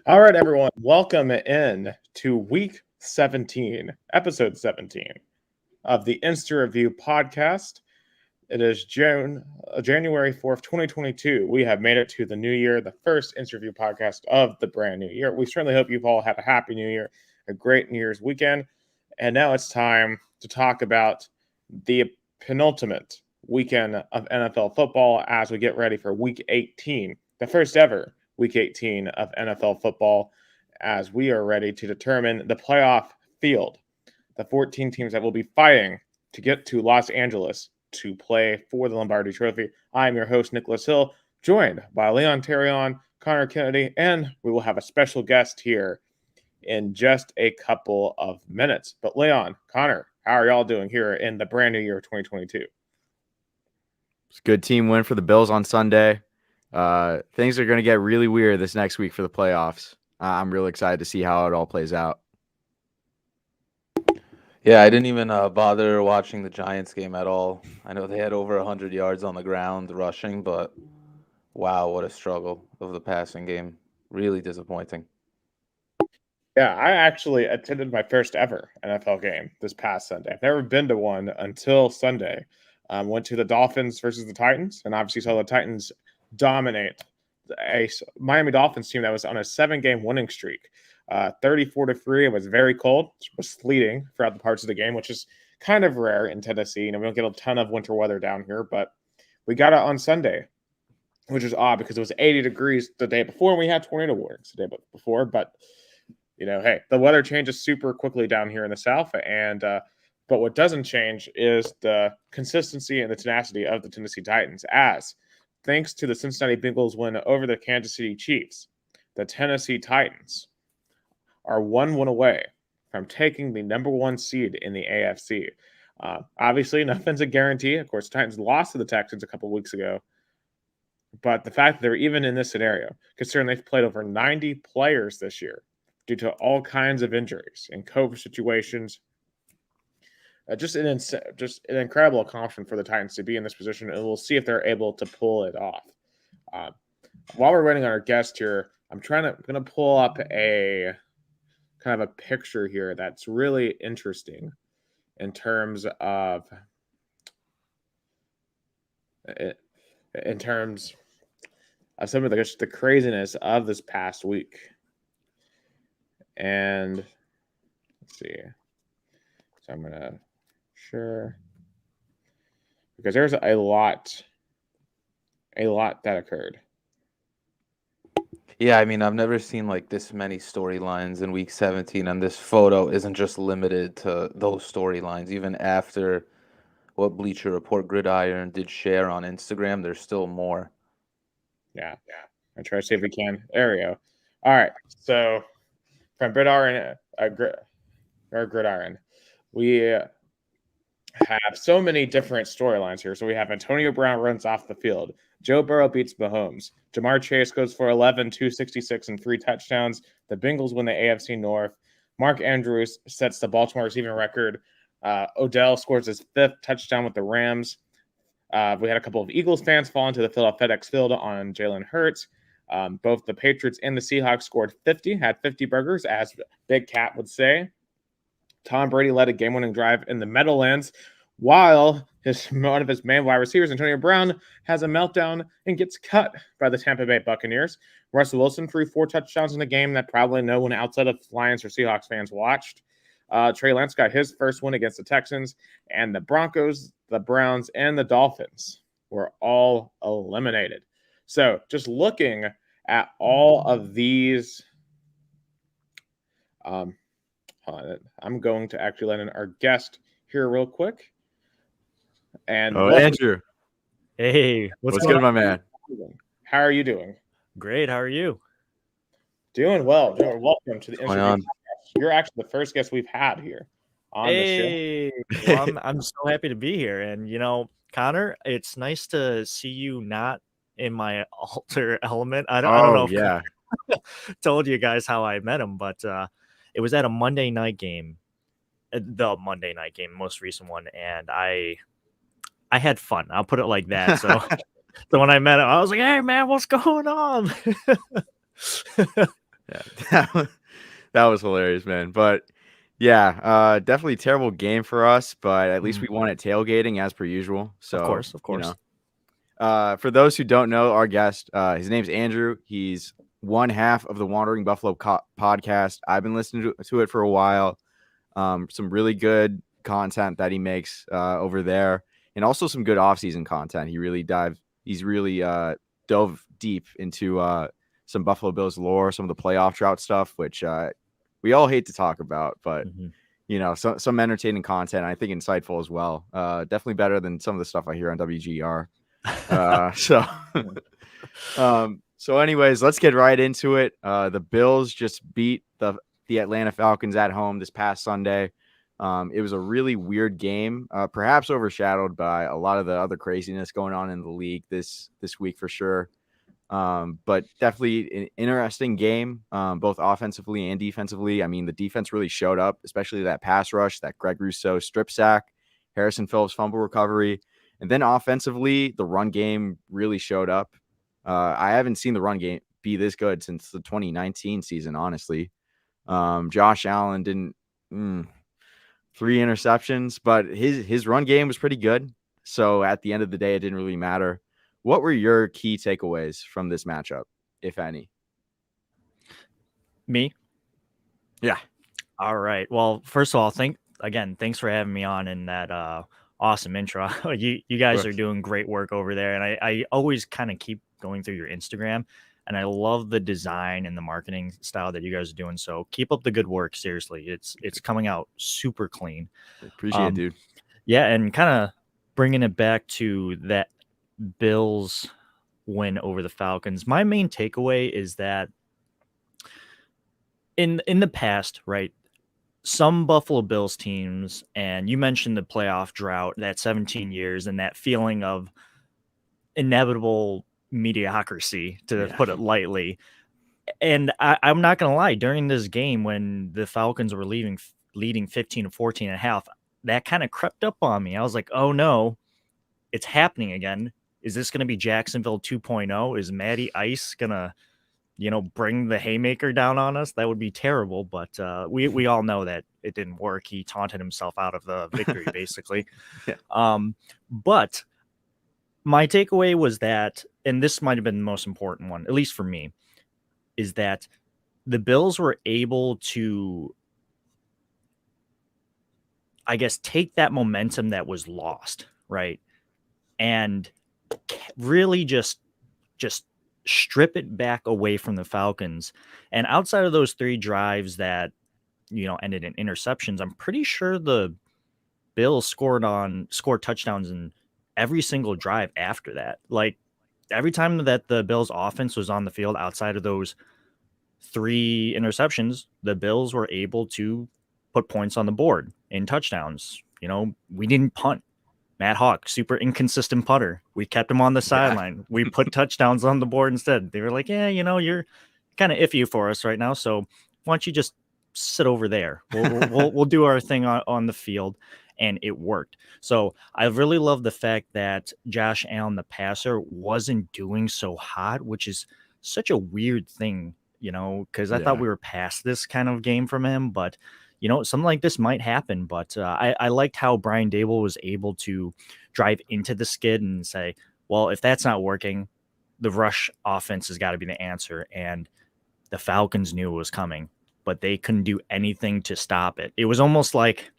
All right, everyone. Welcome in to week 17, episode 17 of the Insta Review podcast. It is January 4th, 2022. We have made it to the new year, the first Insta Review podcast of the brand new year. We certainly hope you've all had a happy new year, a great New Year's weekend. And now it's time to talk about the penultimate weekend of NFL football as we get ready for week 18, the first ever week 18 of NFL football, as we are ready to determine the playoff field, the 14 teams that will be fighting to get to Los Angeles to play for the Lombardi Trophy. I am your host, Nicholas Hill, joined by Leon Taryan, Conor Kennedy, and we will have a special guest here in just a couple of minutes. But Leon, Conor, how are y'all doing here in the brand new year of 2022? It's a good team win for the Bills on Sunday. Things are going to get really weird this next week for the playoffs. I'm really excited to see how it all plays out. Yeah, I didn't even bother watching the Giants game at all. I know they had over 100 yards on the ground rushing, but wow, what a struggle of the passing game. Really disappointing. Yeah, I actually attended my first ever NFL game this past Sunday. I've never been to one until Sunday. Went to the Dolphins versus the Titans, and obviously saw the Titans dominate a Miami Dolphins team that was on a 7-game winning streak. 34-3. It was very cold. It was sleeting throughout the parts of the game, which is kind of rare in Tennessee. We don't get a ton of winter weather down here, but we got it on Sunday, which is odd because it was 80 degrees the day before, and we had tornado warnings the day before. But hey, the weather changes super quickly down here in the South, and but what doesn't change is the consistency and the tenacity of the Tennessee Titans, as thanks to the Cincinnati Bengals win over the Kansas City Chiefs, the Tennessee Titans are 1 win away from taking the number 1 seed in the AFC. Obviously, nothing's a guarantee. Of course, the Titans lost to the Texans a couple of weeks ago. But the fact that they're even in this scenario, considering they've played over 90 players this year due to all kinds of injuries and COVID situations, just an incredible accomplishment for the Titans to be in this position, and we'll see if they're able to pull it off. While we're waiting on our guest here, I'm going to pull up a kind of a picture here that's really interesting in terms of some of the craziness of this past week. And let's see. So I'm going to because there's a lot that occurred. Yeah, I mean, I've never seen like this many storylines in week 17, and this photo isn't just limited to those storylines. Even after what Bleacher Report Gridiron did share on Instagram, there's still more. Yeah. I'll try to see if we can. There we go. All right. So from Gridiron, we have so many different storylines here. So we have Antonio Brown runs off the field. Joe Burrow beats Mahomes. Jamar Chase goes for 11, 266, and 3 touchdowns. The Bengals win the AFC North. Mark Andrews sets the Baltimore receiving record. Odell scores his 5th touchdown with the Rams. We had a couple of Eagles fans fall into the FedEx Field on Jalen Hurts. Both the Patriots and the Seahawks scored 50, had 50 burgers, as Big Cat would say. Tom Brady led a game-winning drive in the Meadowlands, while one of his main wide receivers, Antonio Brown, has a meltdown and gets cut by the Tampa Bay Buccaneers. Russell Wilson threw 4 touchdowns in a game that probably no one outside of Lions or Seahawks fans watched. Trey Lance got his first win against the Texans, and the Broncos, the Browns, and the Dolphins were all eliminated. So just looking at all of these, I'm going to actually let in our guest here real quick. And Andrew. Hey, what's good, my man? How are you doing? Great. How are you? Doing well. Welcome to the interview podcast. You're actually the first guest we've had here on the show. Well, I'm so happy to be here. And, Conor, it's nice to see you not in my alter element. I don't know if I told you guys how I met him, but it was at a Monday night game, the Monday night game, most recent one, and I had fun. I'll put it like that. So, so when I met him, I was like, "Hey, man, what's going on?" Yeah, that was hilarious, man. But yeah, definitely terrible game for us, but at least we won at tailgating as per usual. So, Of course. You know, for those who don't know, our guest, his name's Andrew. He's one half of the Wandering Buffalo podcast. I've been listening to it for a while. Some really good content that he makes over there, and also some good off-season content. He's really dove deep into some Buffalo Bills lore, some of the playoff drought stuff, which we all hate to talk about, but you know, some entertaining content. I think insightful as well. Definitely better than some of the stuff I hear on WGR. So anyways, let's get right into it. The Bills just beat the Atlanta Falcons at home this past Sunday. It was a really weird game, perhaps overshadowed by a lot of the other craziness going on in the league this week for sure. But definitely an interesting game, both offensively and defensively. I mean, the defense really showed up, especially that pass rush, that Greg Rousseau strip sack, Harrison Phillips fumble recovery. And then offensively, the run game really showed up. I haven't seen the run game be this good since the 2019 season, honestly. Josh Allen didn't 3 interceptions, but his run game was pretty good. So at the end of the day, it didn't really matter. What were your key takeaways from this matchup, if any? Me? Yeah. All right. Well, first of all, thanks for having me on in that awesome intro. You guys are doing great work over there. And I always kind of keep going through your Instagram, and I love the design and the marketing style that you guys are doing. So keep up the good work. Seriously. It's coming out super clean. Appreciate it, dude. Yeah. And kind of bringing it back to that Bills win over the Falcons. My main takeaway is that in the past, right, some Buffalo Bills teams, and you mentioned the playoff drought, that 17 years, and that feeling of inevitable mediocrity, to put it lightly. And I'm not going to lie, during this game when the Falcons were leading 15-14 and a half, that kind of crept up on me. I was like, oh no, it's happening again. Is this going to be Jacksonville 2.0? Is Matty Ice going to, bring the haymaker down on us? That would be terrible. But we all know that it didn't work. He taunted himself out of the victory, basically. But my takeaway was that, and this might have been the most important one, at least for me, is that the Bills were able to, I guess, take that momentum that was lost, right? And really just strip it back away from the Falcons. And outside of those 3 drives that, ended in interceptions, I'm pretty sure the Bills scored touchdowns in every single drive after that. Like, every time that the Bills offense was on the field outside of those 3 interceptions, the Bills were able to put points on the board in touchdowns. We didn't punt. Matt Hawk, super inconsistent putter. We kept him on the sideline. We put touchdowns on the board instead. They were like, yeah, you're kind of iffy for us right now, so why don't you just sit over there? We'll do our thing on the field. And it worked. So I really love the fact that Josh Allen, the passer, wasn't doing so hot, which is such a weird thing, because I thought we were past this kind of game from him. But, something like this might happen. But I liked how Brian Daboll was able to drive into the skid and say, well, if that's not working, the rush offense has got to be the answer. And the Falcons knew it was coming, but they couldn't do anything to stop it. It was almost like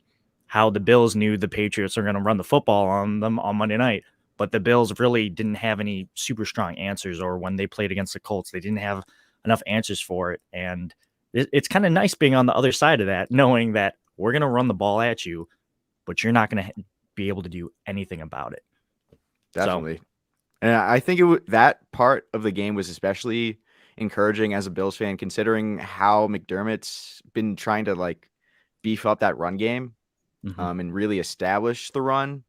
how the Bills knew the Patriots are going to run the football on them on Monday night, but the Bills really didn't have any super strong answers, or when they played against the Colts, they didn't have enough answers for it. And it's kind of nice being on the other side of that, knowing that we're going to run the ball at you, but you're not going to be able to do anything about it. Definitely. And I think that part of the game was especially encouraging as a Bills fan, considering how McDermott's been trying to beef up that run game. And really establish the run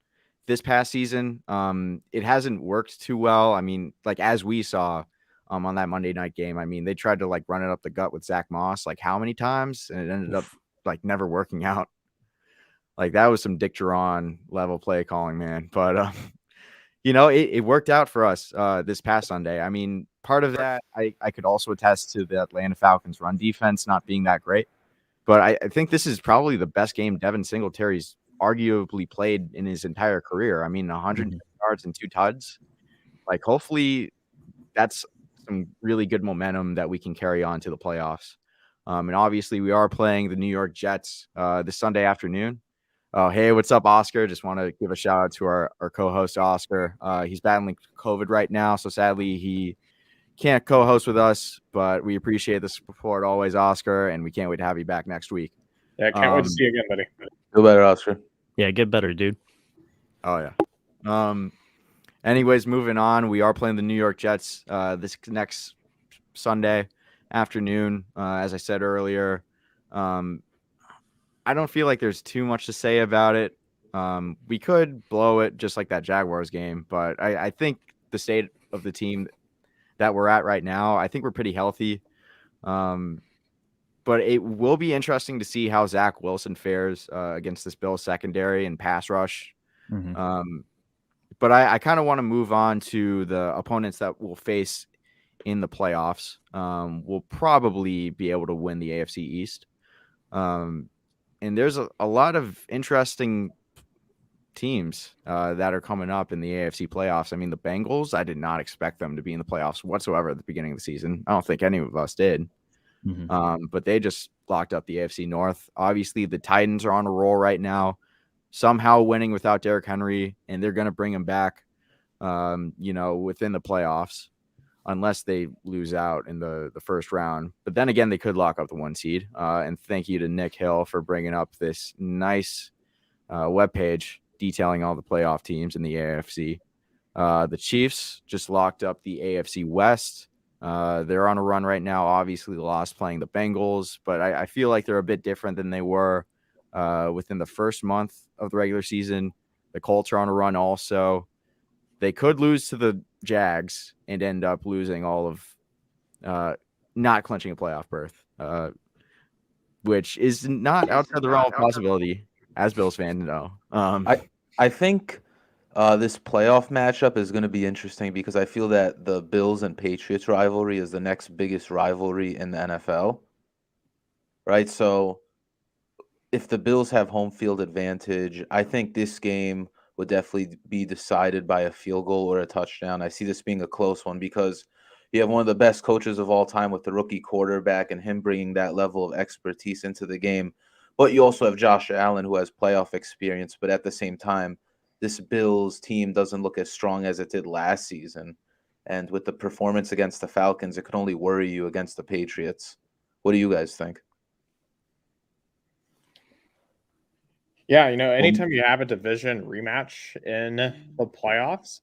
this past season. It hasn't worked too well. I mean, as we saw on that Monday night game, I mean, they tried to run it up the gut with Zach Moss how many times, and it ended up never working out. That was some Dick Duran level play calling, man. But it worked out for us this past Sunday. I mean, part of that I could also attest to the Atlanta Falcons run defense not being that great. But I think this is probably the best game Devin Singletary's arguably played in his entire career. I mean, 100 yards and 2 tuds. Like, hopefully that's some really good momentum that we can carry on to the playoffs. And obviously we are playing the New York Jets this Sunday afternoon. Hey, what's up, Oscar? Just want to give a shout out to our co-host, Oscar. He's battling COVID right now, so sadly he can't co-host with us, but we appreciate the support always, Oscar, and we can't wait to have you back next week. Yeah, can't wait to see you again, buddy. Feel better, Oscar. Yeah, get better, dude. Oh, yeah. Anyways, moving on. We are playing the New York Jets this next Sunday afternoon. As I said earlier, I don't feel like there's too much to say about it. We could blow it just like that Jaguars game, but I think the state of the team that we're at right now, I think we're pretty healthy. But it will be interesting to see how Zach Wilson fares against this Bills secondary and pass rush. But I kind of want to move on to the opponents that we'll face in the playoffs. We'll probably be able to win the AFC East. And there's a lot of interesting teams that are coming up in the AFC playoffs. I mean, the Bengals, I did not expect them to be in the playoffs whatsoever at the beginning of the season. I don't think any of us did. But they just locked up the AFC North. Obviously, the Titans are on a roll right now, somehow winning without Derrick Henry, and they're going to bring him back, within the playoffs, unless they lose out in the first round. But then again, they could lock up the 1 seed. And thank you to Nick Hill for bringing up this nice webpage detailing all the playoff teams in the AFC. The Chiefs just locked up the AFC West. They're on a run right now. Obviously, lost playing the Bengals, but I feel like they're a bit different than they were within the first month of the regular season. The Colts are on a run also. They could lose to the Jags and end up losing all of not clinching a playoff berth, which is not outside the realm of possibility, as Bills fans know. I think this playoff matchup is going to be interesting because I feel that the Bills and Patriots rivalry is the next biggest rivalry in the NFL, right? So if the Bills have home field advantage, I think this game would definitely be decided by a field goal or a touchdown. I see this being a close one because you have one of the best coaches of all time with the rookie quarterback and him bringing that level of expertise into the game. But you also have Josh Allen, who has playoff experience, but at the same time, this Bills team doesn't look as strong as it did last season. And with the performance against the Falcons, it could only worry you against the Patriots. What do you guys think? Yeah, anytime you have a division rematch in the playoffs,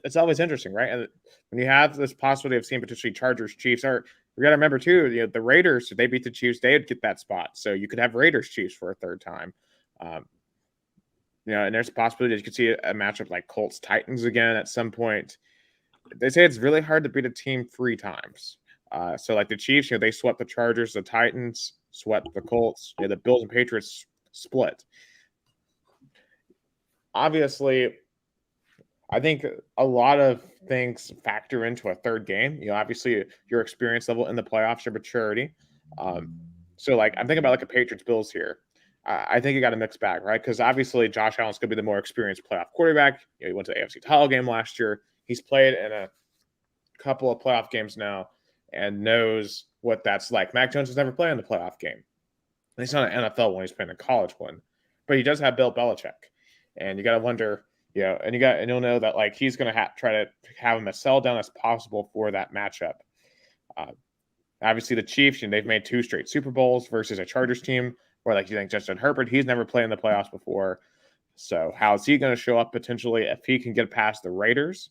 it's always interesting, right? And when you have this possibility of seeing potentially Chargers, Chiefs, or we got to remember too, the Raiders, if they beat the Chiefs, they would get that spot. So you could have Raiders, Chiefs for a third time. And there's a possibility that you could see a matchup like Colts, Titans again at some point. They say it's really hard to beat a team 3 times. So like the Chiefs, they swept the Chargers, the Titans swept the Colts, the Bills and Patriots split. Obviously, I think a lot of things factor into a third game. Obviously your experience level in the playoffs, your maturity. So like I'm thinking about like a Patriots Bills here. I think you got a mixed bag, right? Because obviously Josh Allen's going to be the more experienced playoff quarterback. He went to the AFC title game last year. He's played in a couple of playoff games now and knows what that's like. Mac Jones has never played in the playoff game. He's not an NFL one. He's playing a college one. But he does have Bill Belichick. And you got to wonder, and you'll know that like he's going to try to have him as sell down as possible for that matchup. Obviously the Chiefs, they've made 2 straight Super Bowls versus a Chargers team. Or like you think Justin Herbert, he's never played in the playoffs before. So how is he going to show up potentially if he can get past the Raiders,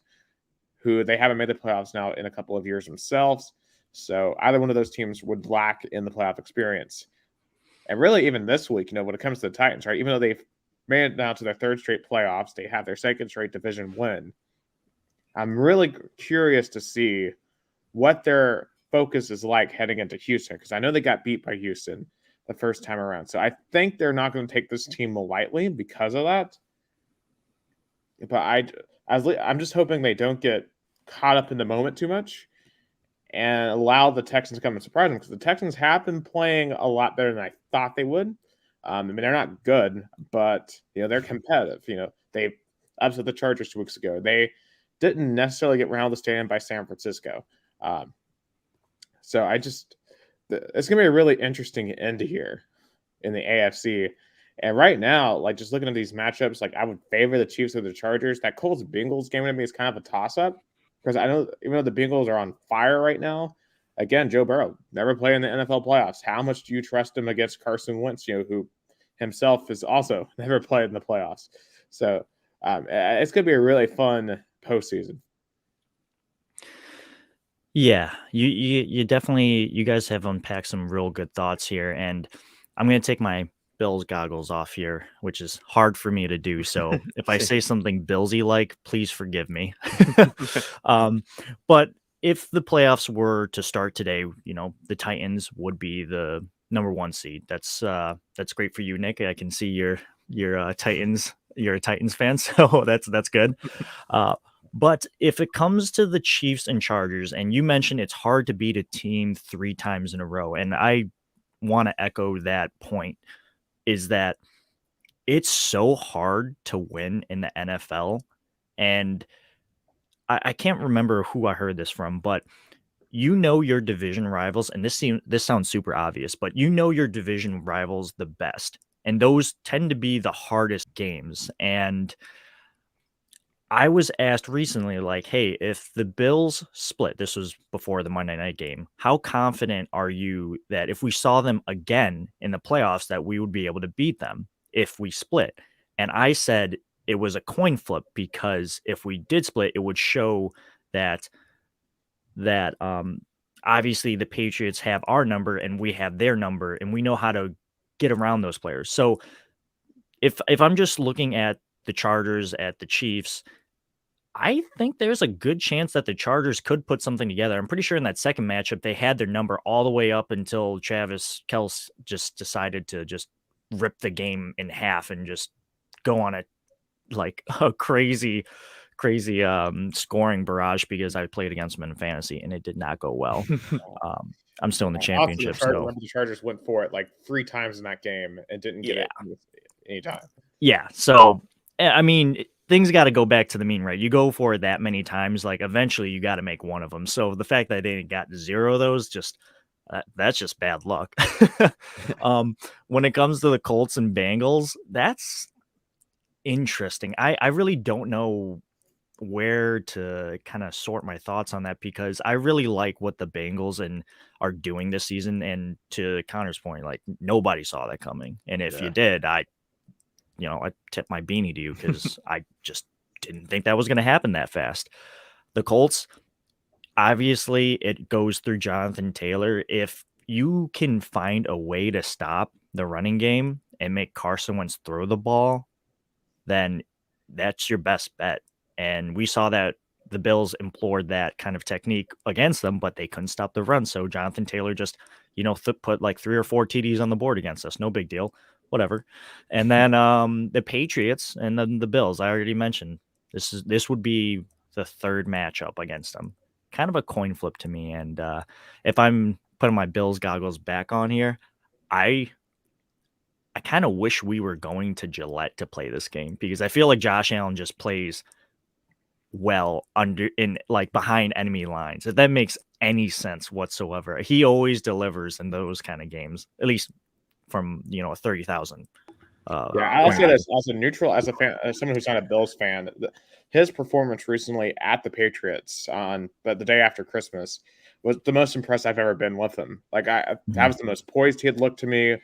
who they haven't made the playoffs now in a couple of years themselves. So either one of those teams would lack in the playoff experience. And really even this week, when it comes to the Titans, right, even though they've made it now to their 3rd straight playoffs, they have their 2nd straight division win. I'm really curious to see what their focus is like heading into Houston, because I know they got beat by Houston the first time around. So I think they're not going to take this team lightly because of that. But I'm just hoping they don't get caught up in the moment too much and allow the Texans to come and surprise them, because the Texans have been playing a lot better than I thought they would. I mean, they're not good, but they're competitive. They upset the Chargers 2 weeks ago. They didn't necessarily get round the stand by San Francisco. So it's gonna be a really interesting end here in the AFC. And right now, like, just looking at these matchups, like, I would favor the Chiefs over the Chargers. That Colts Bengals game to me is kind of a toss up, because I know even though the Bengals are on fire right now, again, Joe Burrow never played in the NFL playoffs. How much do you trust him against Carson Wentz, who himself is also never played in the playoffs? So it's going to be a really fun postseason. Yeah, you definitely, you guys have unpacked some real good thoughts here, and I'm going to take my Bills goggles off here, which is hard for me to do. So if I say something Billsy like, please forgive me. But if the playoffs were to start today, the Titans would be the number 1 seed. That's great for you, Nick. I can see you're a Titans fan, so that's good. But if it comes to the Chiefs and Chargers, and you mentioned it's hard to beat a team 3 times in a row, and I want to echo that point, is that it's so hard to win in the NFL. And I can't remember who I heard this from, but your division rivals, and this sounds super obvious, but your division rivals the best. And those tend to be the hardest games. And I was asked recently, like, hey, if the Bills split, this was before the Monday night game, how confident are you that if we saw them again in the playoffs, that we would be able to beat them if we split? And I said it was a coin flip, because if we did split, it would show that obviously the Patriots have our number and we have their number, and we know how to get around those players. So if I'm just looking at the Chargers, at the Chiefs, I think there's a good chance that the Chargers could put something together. I'm pretty sure in that second matchup, they had their number all the way up until Travis Kelce just decided to just rip the game in half and just go on a crazy scoring barrage, because I played against him in fantasy and it did not go well. I'm still in the championship. The Chargers went for it like 3 times in that game and didn't get it any time. Yeah. So, I mean, things got to go back to the mean, right? You go for it that many times, like, eventually you got to make one of them. So the fact that they got 0 of those, that's just bad luck. When it comes to the Colts and Bengals, that's interesting. I really don't know where to kind of sort my thoughts on that, because I really like what the Bengals are doing this season. And to Connor's point, like, nobody saw that coming. And if you did, I tip my beanie to you, because I just didn't think that was going to happen that fast. The Colts, obviously, it goes through Jonathan Taylor. If you can find a way to stop the running game and make Carson Wentz throw the ball, then that's your best bet. And we saw that the Bills implored that kind of technique against them, but they couldn't stop the run. So Jonathan Taylor just, put like 3 or 4 TDs on the board against us. No big deal. Whatever. And then the Patriots and then the Bills, I already mentioned, this would be the third matchup against them. Kind of a coin flip to me. And if I'm putting my Bills goggles back on here, I kind of wish we were going to Gillette to play this game, because I feel like Josh Allen just plays well behind enemy lines. If that makes any sense whatsoever, he always delivers in those kind of games, at least from 30,000. I'll say this as a neutral, as a fan, as someone who's not a Bills fan, his performance recently at the Patriots on the day after Christmas was the most impressed I've ever been with him. Like, that was the most poised he had looked to me.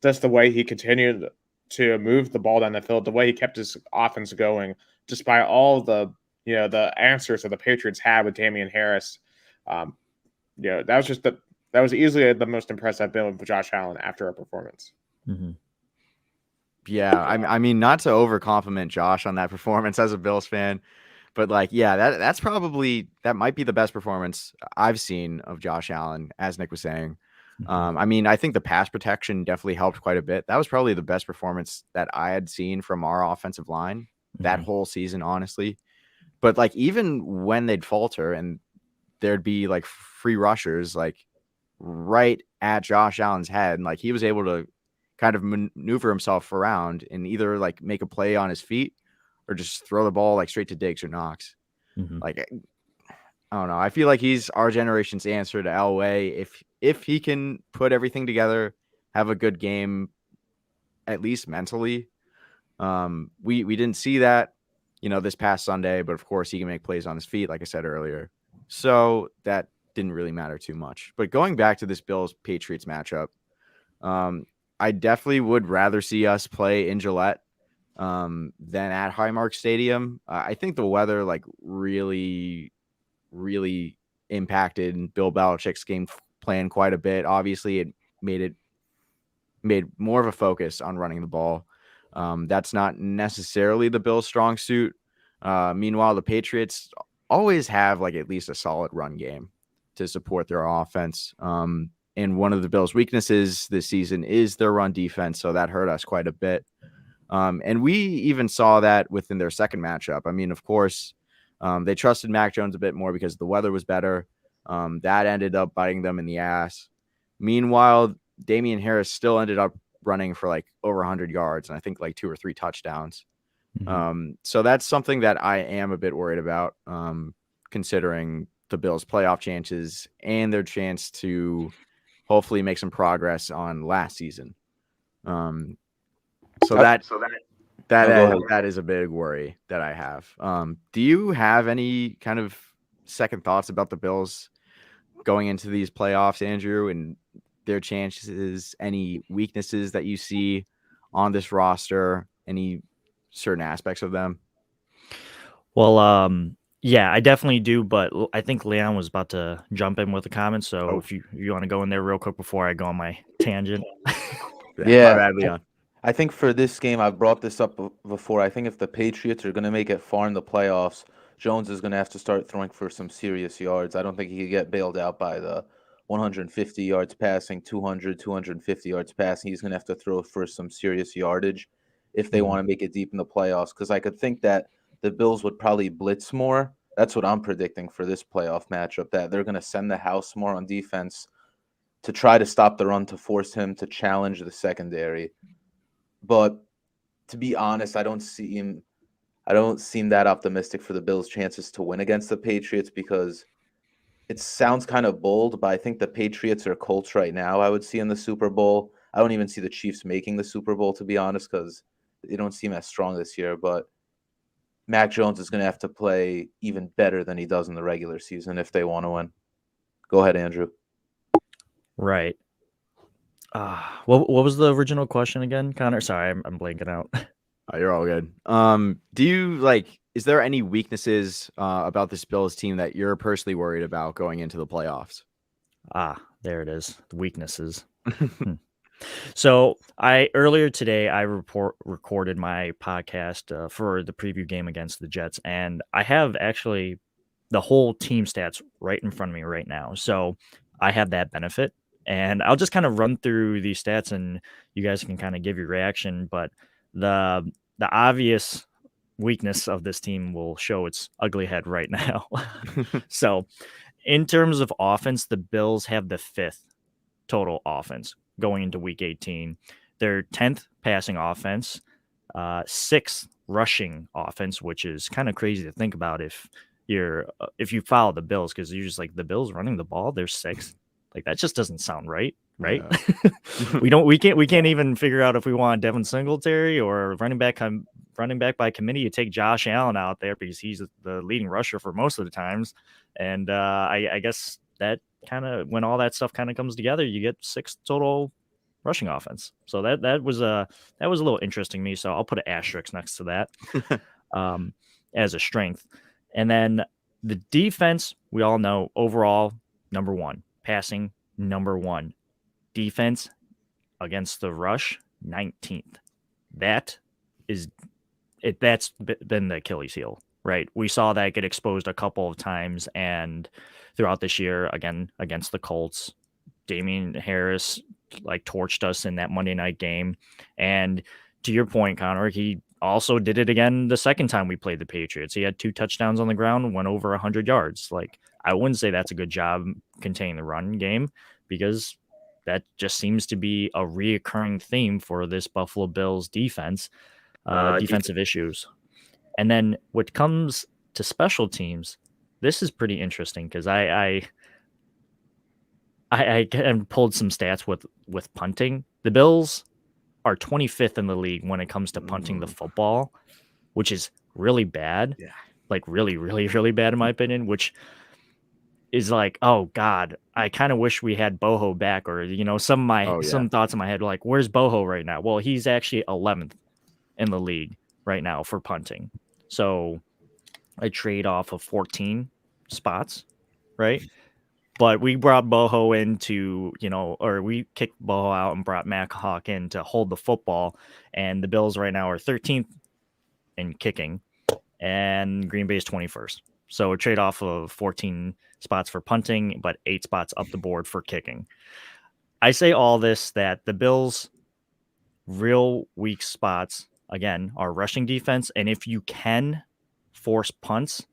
Just the way he continued to move the ball down the field, the way he kept his offense going, despite all the the answers that the Patriots had with Damian Harris. That was easily the most impressed I've been with Josh Allen after a performance. Mm-hmm. Yeah, I mean, not to over compliment Josh on that performance as a Bills fan, but that might be the best performance I've seen of Josh Allen, as Nick was saying. I mean, I think the pass protection definitely helped quite a bit. That was probably the best performance that I had seen from our offensive line that whole season, honestly. But like even when they'd falter and there'd be like free rushers like right at Josh Allen's head, and like he was able to kind of maneuver himself around and either like make a play on his feet or just throw the ball like straight to Diggs or Knox. Like I don't know. I feel like he's our generation's answer to Elway. If he can put everything together, have a good game, at least mentally. We didn't see that, this past Sunday, but of course he can make plays on his feet, like I said earlier. So that didn't really matter too much. But going back to this Bills-Patriots matchup, I definitely would rather see us play in Gillette than at Highmark Stadium. I think the weather like really impacted Bill Belichick's game plan quite a bit. Obviously, it made more of a focus on running the ball. That's not necessarily the Bills' strong suit. Meanwhile, the Patriots always have like at least a solid run game to support their offense. And one of the Bills' weaknesses this season is their run defense, so that hurt us quite a bit. And we even saw that within their second matchup. I mean, of course, they trusted Mac Jones a bit more because the weather was better. That ended up biting them in the ass. Meanwhile, Damian Harris still ended up running for like over 100 yards and I think like 2 or 3 touchdowns. So that's something that I am a bit worried about, considering the Bills' playoff chances and their chance to hopefully make some progress on last season. So that is a big worry that I have. Do you have any kind of second thoughts about the Bills going into these playoffs, Andrew, and their chances, any weaknesses that you see on this roster, any certain aspects of them? Well, yeah, I definitely do, but I think Leon was about to jump in with a comment. So if you want to go in there real quick before I go on my tangent. Yeah, my bad, Leon. I think for this game, I've brought this up before. I think if the Patriots are going to make it far in the playoffs, Jones is going to have to start throwing for some serious yards. I don't think he could get bailed out by the 150 yards passing, 200, 250 yards passing. He's going to have to throw for some serious yardage if they want to make it deep in the playoffs, because I could think that the Bills would probably blitz more. That's what I'm predicting for this playoff matchup, that they're going to send the house more on defense to try to stop the run, to force him to challenge the secondary. But to be honest, I don't seem that optimistic for the Bills' chances to win against the Patriots, because it sounds kind of bold, but I think the Patriots or Colts right now I would see in the Super Bowl. I don't even see the Chiefs making the Super Bowl, to be honest, because they don't seem as strong this year. But Mac Jones is going to have to play even better than he does in the regular season if they want to win. Go ahead, Andrew. Right. What was the original question again, Connor? Sorry, I'm blanking out. Oh, you're all good. Is there any weaknesses about this Bills team that you're personally worried about going into the playoffs? There it is. The weaknesses. So earlier today I recorded my podcast for the preview game against the Jets, and I have actually the whole team stats right in front of me right now. So I have that benefit, and I'll just kind of run through these stats, and you guys can kind of give your reaction. But the obvious weakness of this team will show its ugly head right now. So in terms of offense, the Bills have the 5th total offense going into week 18. They're 10th passing offense, 6th rushing offense, which is kind of crazy to think about if you follow the Bills, because you're just like, the Bills running the ball, they're 6th. Like, that just doesn't sound right? Yeah. we can't even figure out if we want Devin Singletary or running back by committee. You take Josh Allen out there because he's the leading rusher for most of the times, and I guess that kind of, when all that stuff kind of comes together, you get 6th total rushing offense. So that was a little interesting to me. So I'll put an asterisk next to that as a strength. And then the defense, we all know, overall number 1, passing number 1, defense against the rush 19th. That's been the Achilles heel, right? We saw that get exposed a couple of times, and throughout this year, again against the Colts, Damian Harris like torched us in that Monday night game. And to your point, Connor, he also did it again the second time we played the Patriots. He had 2 touchdowns on the ground, went over 100 yards. Like, I wouldn't say that's a good job containing the run game, because that just seems to be a reoccurring theme for this Buffalo Bills defense, defensive issues. And then what comes to special teams, this is pretty interesting, because I pulled some stats with punting. The Bills are 25th in the league when it comes to punting the football, which is really bad. Yeah. Like really, really, really bad in my opinion, which is like, oh God, I kind of wish we had Boho back, or, some thoughts in my head were like, where's Boho right now? Well, he's actually 11th in the league right now for punting. So I trade off of 14 spots, right? But we brought Boho in to, or we kicked Boho out and brought Mac Hawk in to hold the football. And the Bills right now are 13th in kicking, and Green Bay is 21st. So a trade off of 14 spots for punting, but 8 spots up the board for kicking. I say all this that the Bills' real weak spots, again, are rushing defense. And if you can force punts,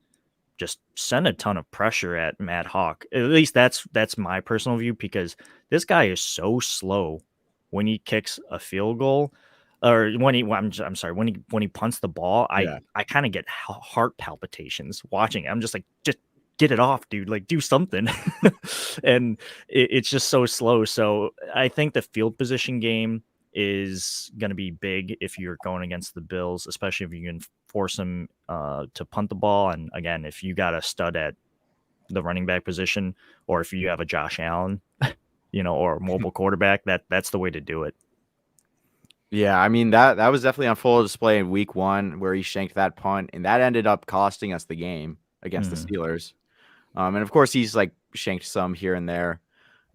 just send a ton of pressure at Matt Hawk. At least that's my personal view, because this guy is so slow when he kicks a field goal, or when he punts the ball. I kind of get heart palpitations watching it. I'm just like, just get it off, dude. Like, do something. And it's just so slow. So I think the field position game is going to be big if you're going against the Bills, especially if you can force them to punt the ball. And again, if you got a stud at the running back position, or if you have a Josh Allen, or a mobile quarterback, that's the way to do it. Yeah, I mean, that was definitely on full display in week 1, where he shanked that punt, and that ended up costing us the game against the Steelers. And of course, he's like shanked some here and there.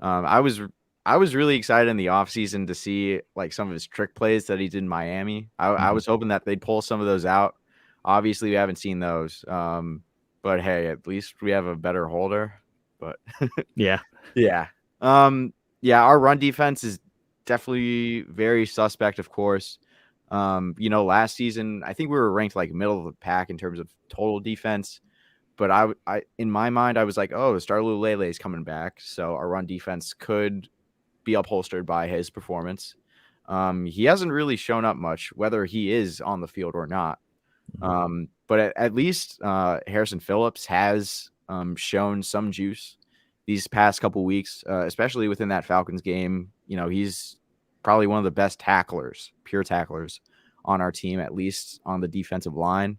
I was really excited in the offseason to see like some of his trick plays that he did in Miami. I was hoping that they'd pull some of those out. Obviously, we haven't seen those. But hey, at least we have a better holder. But yeah. Our run defense is definitely very suspect, of course. Last season, I think we were ranked like middle of the pack in terms of total defense. But I in my mind, I was like, oh, Starlou is coming back, so our run defense could be upholstered by his performance. He hasn't really shown up much, whether he is on the field or not. But at least Harrison Phillips has shown some juice these past couple weeks, especially within that Falcons game. He's probably one of the best tacklers, pure tacklers on our team, at least on the defensive line.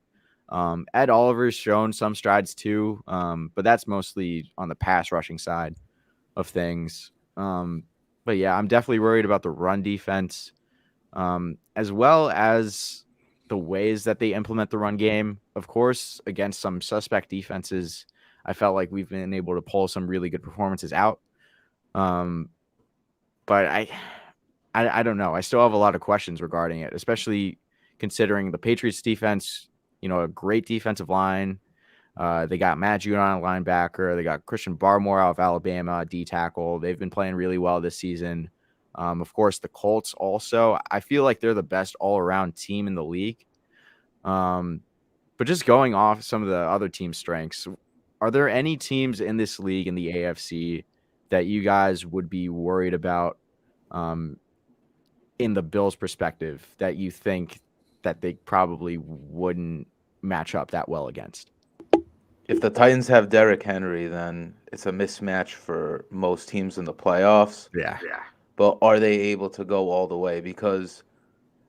Ed Oliver's shown some strides too, but that's mostly on the pass rushing side of things. But yeah, I'm definitely worried about the run defense, as well as the ways that they implement the run game. Of course, against some suspect defenses, I felt like we've been able to pull some really good performances out. But I don't know. I still have a lot of questions regarding it, especially considering the Patriots defense, a great defensive line. They got Matt Judon, a linebacker. They got Christian Barmore out of Alabama, D tackle. They've been playing really well this season. Of course, the Colts also. I feel like they're the best all-around team in the league. But just going off some of the other team strengths, are there any teams in this league in the AFC that you guys would be worried about in the Bills' perspective that you think that they probably wouldn't match up that well against? If the Titans have Derrick Henry, then it's a mismatch for most teams in the playoffs. Yeah. But are they able to go all the way? Because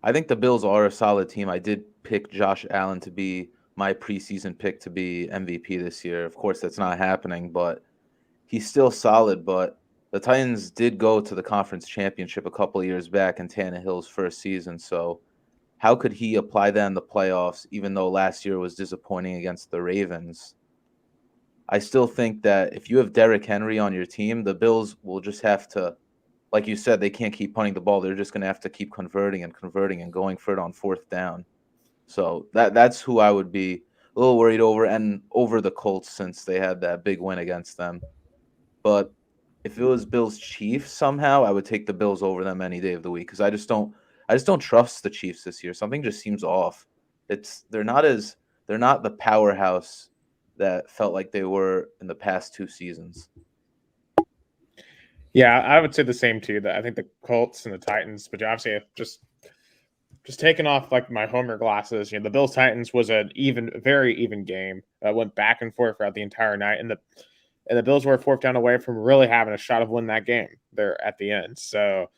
I think the Bills are a solid team. I did pick Josh Allen to be my preseason pick to be MVP this year. Of course, that's not happening, but he's still solid. But the Titans did go to the conference championship a couple of years back in Tannehill's first season. So how could he apply that in the playoffs, even though last year was disappointing against the Ravens? I still think that if you have Derrick Henry on your team, the Bills will just have to, like you said, they can't keep punting the ball. They're just going to have to keep converting and going for it on fourth down. So that's who I would be a little worried over, and over the Colts since they had that big win against them. But if it was Bills Chiefs somehow, I would take the Bills over them any day of the week, because I just don't trust the Chiefs this year. Something just seems off. they're not the powerhouse that felt like they were in the past 2 seasons. Yeah, I would say the same too. That I think the Colts and the Titans, but obviously just taking off like my homer glasses, the Bills Titans was a very even game. Went back and forth throughout the entire night, and the Bills were 4th down away from really having a shot of winning that game there at the end. So,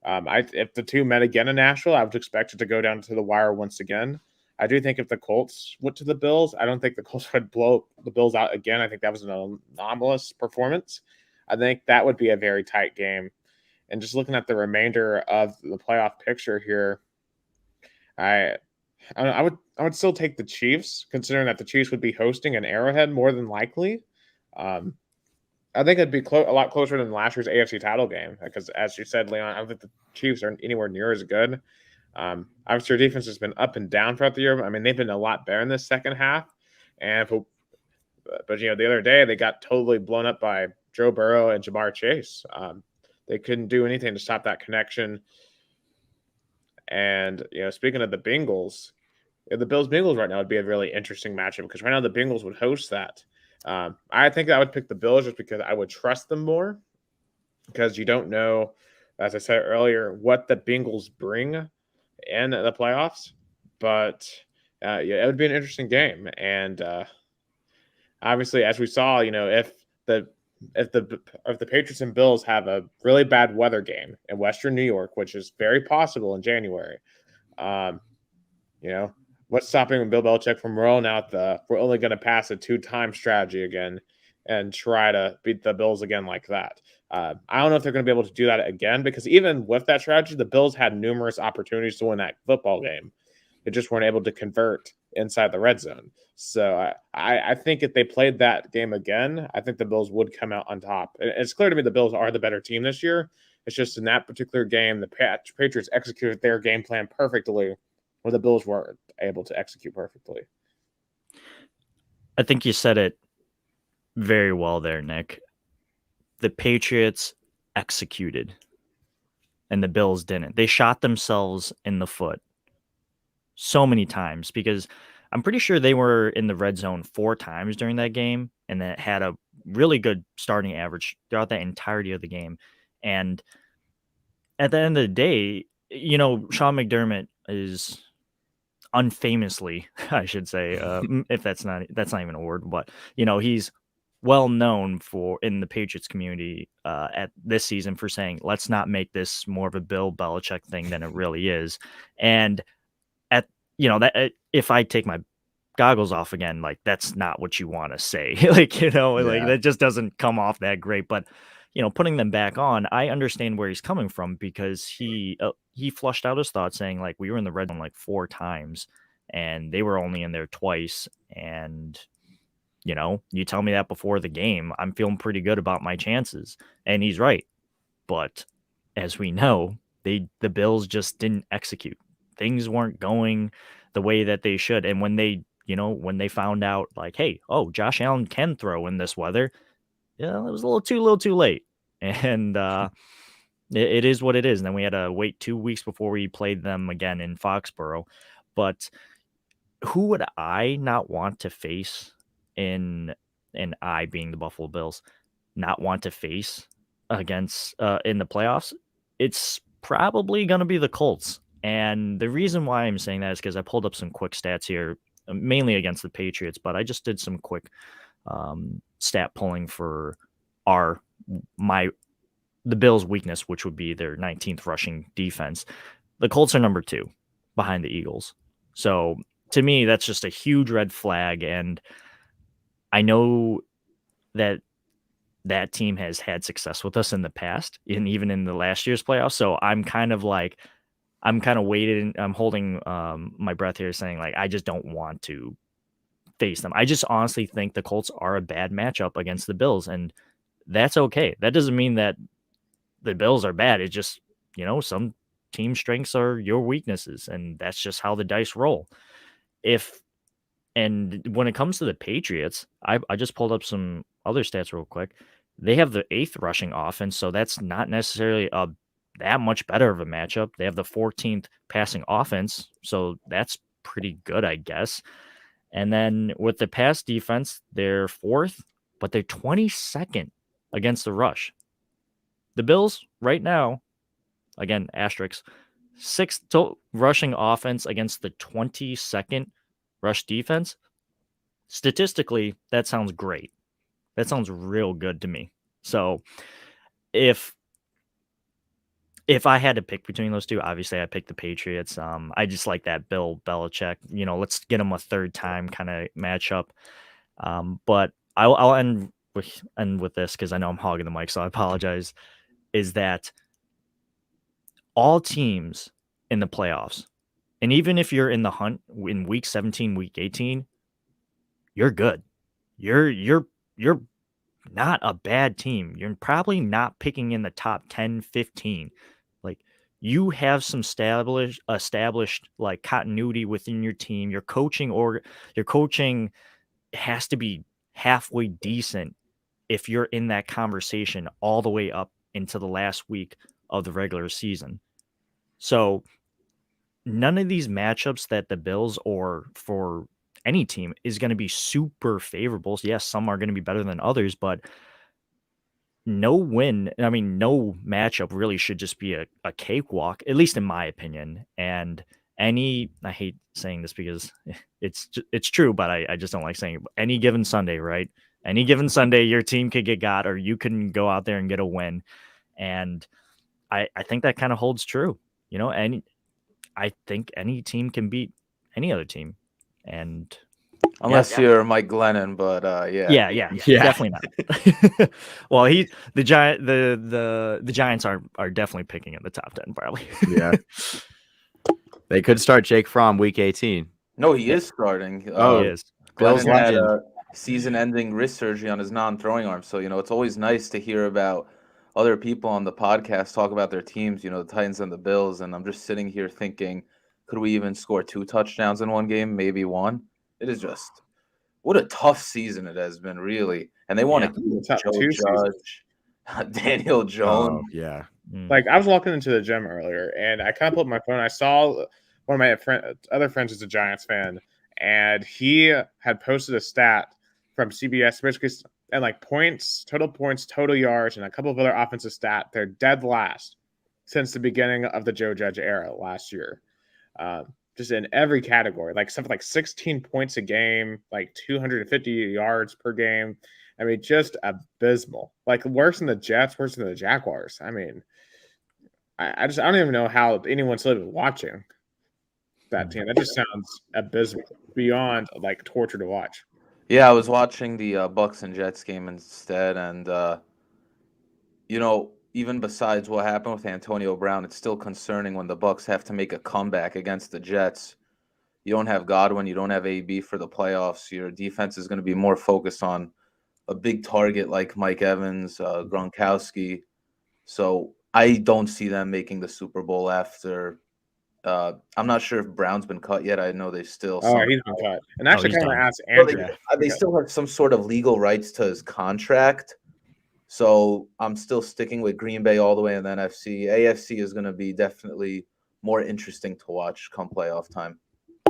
if the two met again in Nashville, I would expect it to go down to the wire once again. I do think if the Colts went to the Bills, I don't think the Colts would blow the Bills out again. I think that was an anomalous performance. I think that would be a very tight game. And just looking at the remainder of the playoff picture here, I would still take the Chiefs, considering that the Chiefs would be hosting an Arrowhead more than likely. I think it'd be a lot closer than last year's AFC title game because, as you said, Leon, I don't think the Chiefs are anywhere near as good. Obviously, their defense has been up and down throughout the year. I mean, they've been a lot better in the second half. But the other day they got totally blown up by Joe Burrow and Jamar Chase. They couldn't do anything to stop that connection. And speaking of the Bengals, the Bills-Bengals right now would be a really interesting matchup because right now the Bengals would host that. I think I would pick the Bills just because I would trust them more because you don't know, as I said earlier, what the Bengals bring in the playoffs. But it would be an interesting game. And obviously, as we saw, if the Patriots and Bills have a really bad weather game in Western New York, which is very possible in January, what's stopping Bill Belichick from rolling out we're only going to pass a 2-time strategy again and try to beat the Bills again like that? I don't know if they're going to be able to do that again because even with that strategy, the Bills had numerous opportunities to win that football game. They just weren't able to convert inside the red zone. So I think if they played that game again, I think the Bills would come out on top. It's clear to me the Bills are the better team this year. It's just in that particular game, the Patriots executed their game plan perfectly, where the Bills weren't able to execute perfectly. I think you said it very well there, Nick. The Patriots executed, and the Bills didn't. They shot themselves in the foot so many times because I'm pretty sure they were in the red zone 4 times during that game and that had a really good starting average throughout the entirety of the game. And at the end of the day, Sean McDermott is unfamously, I should say, if that's not even a word, but he's well known in the Patriots community at this season for saying, let's not make this more of a Bill Belichick thing than it really is. And if I take my goggles off again, like that's not what you want to say. Like that just doesn't come off that great. But putting them back on, I understand where he's coming from because he flushed out his thoughts saying like we were in the red zone like 4 times and they were only in there twice. And you tell me that before the game, I'm feeling pretty good about my chances. And he's right. But as we know, the Bills just didn't execute. Things weren't going the way that they should. And when they found out like, hey, Josh Allen can throw in this weather, it was a little too late. And it is what it is. And then we had to wait 2 weeks before we played them again in Foxborough. But who would I not want to face and I being the Buffalo Bills, not want to face against in the playoffs? It's probably going to be the Colts. And the reason why I'm saying that is because I pulled up some quick stats here, mainly against the Patriots, but I just did some quick stat pulling for the Bills' weakness, which would be their 19th rushing defense. The Colts are number 2 behind the Eagles. So to me, that's just a huge red flag. And I know that team has had success with us in the past and even in the last year's playoffs. So I'm kind of waiting. I'm holding my breath here saying like, I just don't want to face them. I just honestly think the Colts are a bad matchup against the Bills, and that's okay. That doesn't mean that the Bills are bad. It's just, some team strengths are your weaknesses, and that's just how the dice roll. And when it comes to the Patriots, I just pulled up some other stats real quick. They have the 8th rushing offense, so that's not necessarily that much better of a matchup. They have the 14th passing offense, so that's pretty good, I guess. And then with the pass defense, they're 4th, but they're 22nd against the rush. The Bills right now, again, asterisk, 6th rushing offense against the 22nd rush defense. Statistically, that sounds great. That sounds real good to me. So if I had to pick between those two, obviously I pick the Patriots. I just like that Bill Belichick. Let's get him a third time kind of matchup. But I'll end with this because I know I'm hogging the mic, so I apologize. Is that all teams in the playoffs, and even if you're in the hunt in week 17, week 18, you're good. You're not a bad team. You're probably not picking in the top 10, 15. Like, you have some established like continuity within your team. Your coaching has to be halfway decent if you're in that conversation all the way up into the last week of the regular season. So none of these matchups that the Bills or for any team is going to be super favorable. So yes, some are going to be better than others, but no matchup really should just be a cakewalk, at least in my opinion. And I hate saying this because it's true, but I just don't like saying it. Any given Sunday, right? Any given Sunday, your team could get got, or you can go out there and get a win. And I think that kind of holds true, and I think any team can beat any other team. And unless you're Mike Glennon, but yeah, definitely not. Well, the Giants are definitely picking in the top 10 probably. Yeah. They could start Jake Fromm week 18. No, he is starting. He is. Bill's Glennon had legend. a season-ending wrist surgery on his non-throwing arm, so it's always nice to hear about other people on the podcast talk about their teams, the Titans and the Bills, and I'm just sitting here thinking, could we even score 2 touchdowns in one game, maybe 1? It is just, what a tough season it has been, really. And they want to keep Joe Judge, Daniel Jones. Oh, yeah. Like, I was walking into the gym earlier, and I kind of pulled up my phone. I saw one of my other friends is a Giants fan, and he had posted a stat from CBS, basically, and like points, total yards, and a couple of other offensive stats. They're dead last since the beginning of the Joe Judge era last year. Just in every category, like something like 16 points a game, like 250 yards per game. I mean, just abysmal. Like, worse than the Jets, worse than the Jaguars. I mean, I don't even know how anyone's even watching that team. That just sounds abysmal, beyond like torture to watch. Yeah, I was watching the Bucks and Jets game instead, and even besides what happened with Antonio Brown, it's still concerning when the Bucks have to make a comeback against the Jets. You don't have Godwin, you don't have AB for the playoffs. Your defense is going to be more focused on a big target like Mike Evans, Gronkowski. So I don't see them making the Super Bowl after. I'm not sure if Brown's been cut yet. I know they still. Oh, he's been cut. And actually, kind of asked Andrew. They still have some sort of legal rights to his contract. So I'm still sticking with Green Bay all the way in the NFC. AFC is going to be definitely more interesting to watch come playoff time.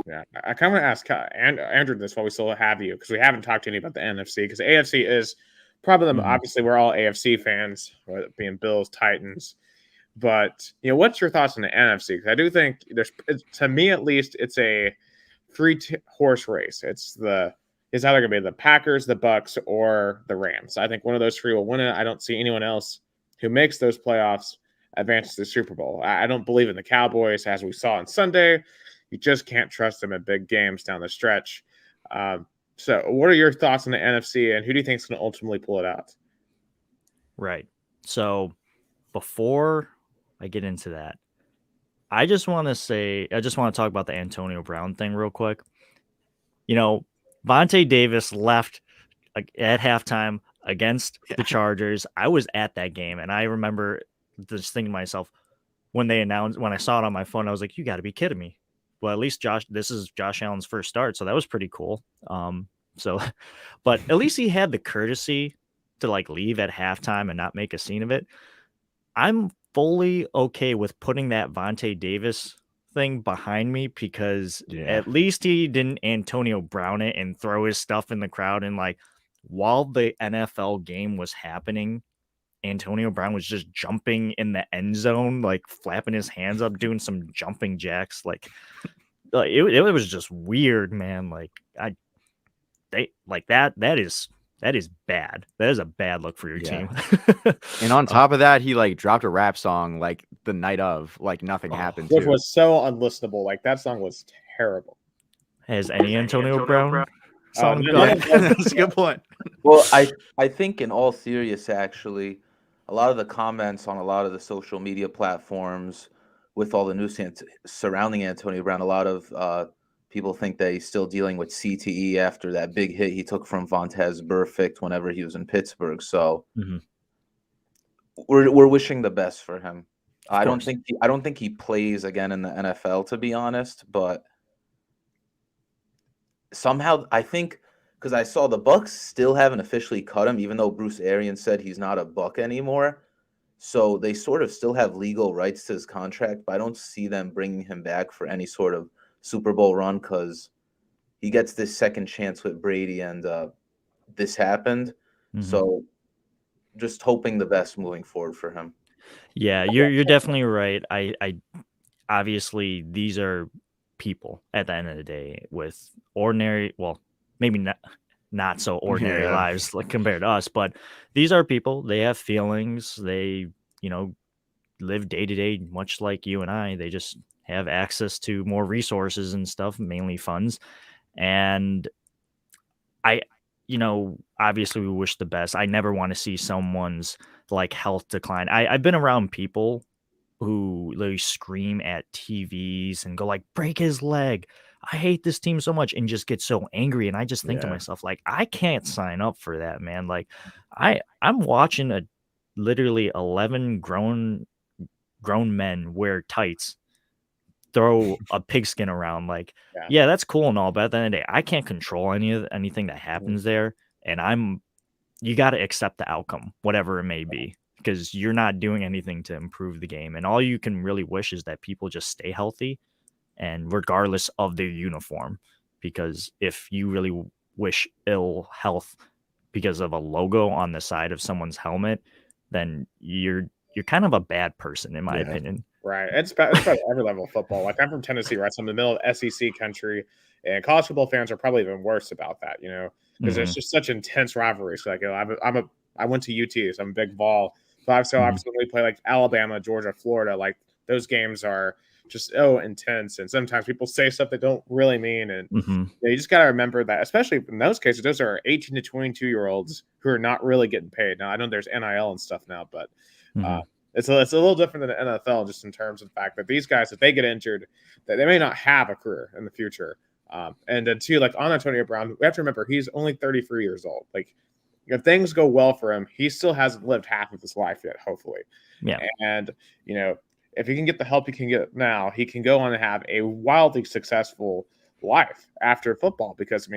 Yeah, I kind of want to ask Andrew this while we still have you, because we haven't talked to any about the NFC, because the AFC is probably obviously we're all AFC fans, whether it being Bills, Titans. But what's your thoughts on the NFC? Because I do think to me at least, it's a 3-horse race. It's either going to be the Packers, the Bucks, or the Rams. I think one of those 3 will win it. I don't see anyone else who makes those playoffs advance to the Super Bowl. I don't believe in the Cowboys, as we saw on Sunday. You just can't trust them in big games down the stretch. So what are your thoughts on the NFC, and who do you think is going to ultimately pull it out? Right. So before I get into that, I just want to talk about the Antonio Brown thing real quick. Vontae Davis left at halftime against the Chargers. I was at that game, and I remember just thinking to myself, when I saw it on my phone, I was like, you got to be kidding me. Well, at least this is Josh Allen's first start, so that was pretty cool. But at least he had the courtesy to leave at halftime and not make a scene of it. I'm fully okay with putting that Vontae Davis thing behind me because Yeah. at least he didn't Antonio Brown it and throw his stuff in the crowd. And like while the NFL game was happening, Antonio Brown was just jumping in the end zone, like flapping his hands up, doing some jumping jacks. Like it was just weird, man. Like they like that is bad. That is a bad look for your team. And on top of that, he like dropped a rap song like the night of, like nothing happened, which too. was so unlistenable. Like that song was terrible. Has any Antonio Brown song no, gone? That's a good point. Well, I think in all seriousness, actually, a lot of the comments on a lot of the social media platforms with all the news surrounding Antonio Brown, a lot of people think that he's still dealing with CTE after that big hit he took from Vontez Burfict whenever he was in Pittsburgh. So we're wishing the best for him. I don't think he plays again in the NFL, to be honest, but somehow I think because I saw the Bucks still haven't officially cut him, even though Bruce Arians said he's not a Buck anymore. So they sort of still have legal rights to his contract, but I don't see them bringing him back for any sort of Super Bowl run because he gets this second chance with Brady, and this happened. So just hoping the best moving forward for him. Yeah, you're definitely right. I obviously these are people at the end of the day with ordinary, well, maybe not so ordinary lives like compared to us, but these are people. They have feelings. They, live day to day, much like you and I. They just have access to more resources and stuff, mainly funds. And I, obviously we wish the best. I never want to see someone's like health decline. I've been around people who literally scream at TVs and go like, break his leg. I hate this team so much, and just get so angry. And I just think to myself, like, I can't sign up for that, man. Like I'm watching a literally 11 grown men wear tights, throw a pigskin around. Like, yeah, that's cool and all, but at the end of the day, I can't control anything that happens there. And you got to accept the outcome, whatever it may be, because you're not doing anything to improve the game. And all you can really wish is that people just stay healthy, and regardless of their uniform, because if you really wish ill health because of a logo on the side of someone's helmet, then you're kind of a bad person, in my opinion. Right. It's about every level of football. Like I'm from Tennessee, right? So I'm in the middle of SEC country, and college football fans are probably even worse about that, because there's just such intense rivalries. Like I went to UT, so I'm a big Vol. So obviously we play like Alabama, Georgia, Florida. Like those games are just intense, and sometimes people say stuff they don't really mean, and you just got to remember that, especially in those cases, those are 18 to 22-year-olds who are not really getting paid. Now I know there's NIL and stuff now, but it's a little different than the NFL, just in terms of the fact that these guys, if they get injured, that they may not have a career in the future. And then too, like on Antonio Brown, we have to remember he's only 33 years old. Like if things go well for him, he still hasn't lived half of his life yet, hopefully. Yeah. And if he can get the help he can get now, he can go on and have a wildly successful life after football. Because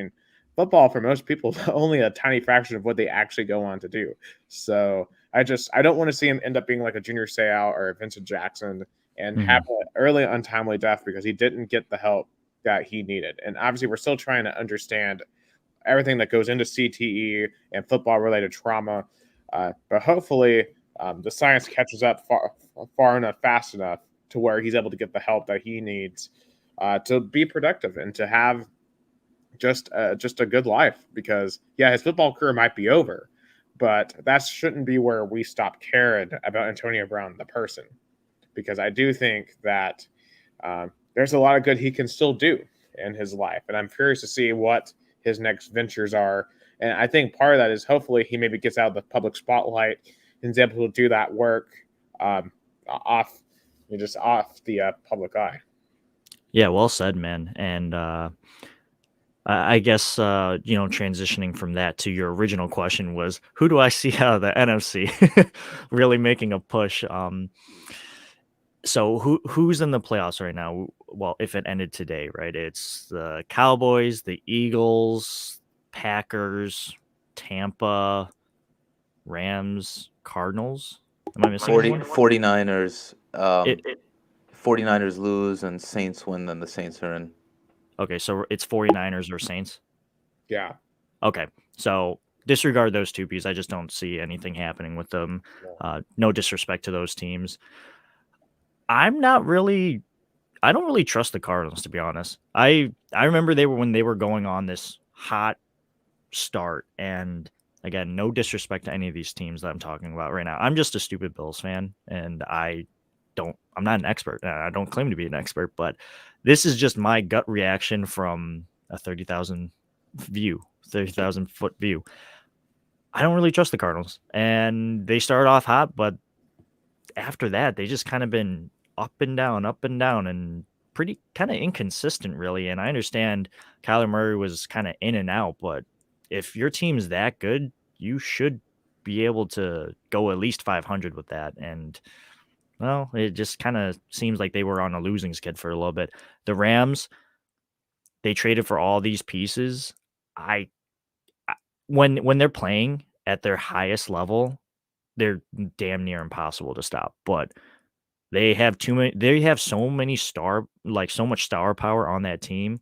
football for most people is only a tiny fraction of what they actually go on to do. So I don't want to see him end up being like a Junior Seau or a Vincent Jackson and have an early untimely death because he didn't get the help that he needed. And obviously we're still trying to understand everything that goes into CTE and football related trauma. But hopefully the science catches up far enough, fast enough to where he's able to get the help that he needs to be productive and to have just a good life. Because his football career might be over, but that shouldn't be where we stop caring about Antonio Brown, the person, because I do think that there's a lot of good he can still do in his life. And I'm curious to see what his next ventures are. And I think part of that is hopefully he maybe gets out of the public spotlight and is able to do that work off the public eye. Yeah, well said, man. And I guess, transitioning from that to your original question was, who do I see out of the NFC really making a push? So who's in the playoffs right now? Well, if it ended today, right? It's the Cowboys, the Eagles, Packers, Tampa, Rams, Cardinals. Am I missing anyone? 49ers. 49ers lose and Saints win, then the Saints are in. Okay, so it's 49ers or Saints. Yeah. Okay, so disregard those two because I just don't see anything happening with them. No disrespect to those teams. I don't really trust the Cardinals, to be honest. I remember when they were going on this hot start, and again, no disrespect to any of these teams that I'm talking about right now. I'm just a stupid Bills fan, and I'm not an expert. I don't claim to be an expert, but this is just my gut reaction from a 30,000 foot view. I don't really trust the Cardinals, and they started off hot, but after that, they just kind of been up and down, and pretty kind of inconsistent, really. And I understand Kyler Murray was kind of in and out, but if your team's that good, you should be able to go at least 500 with that. And well, it just kind of seems like they were on a losing skid for a little bit. The Rams, they traded for all these pieces. When they're playing at their highest level, they're damn near impossible to stop. But they have too many. They have so much star power on that team.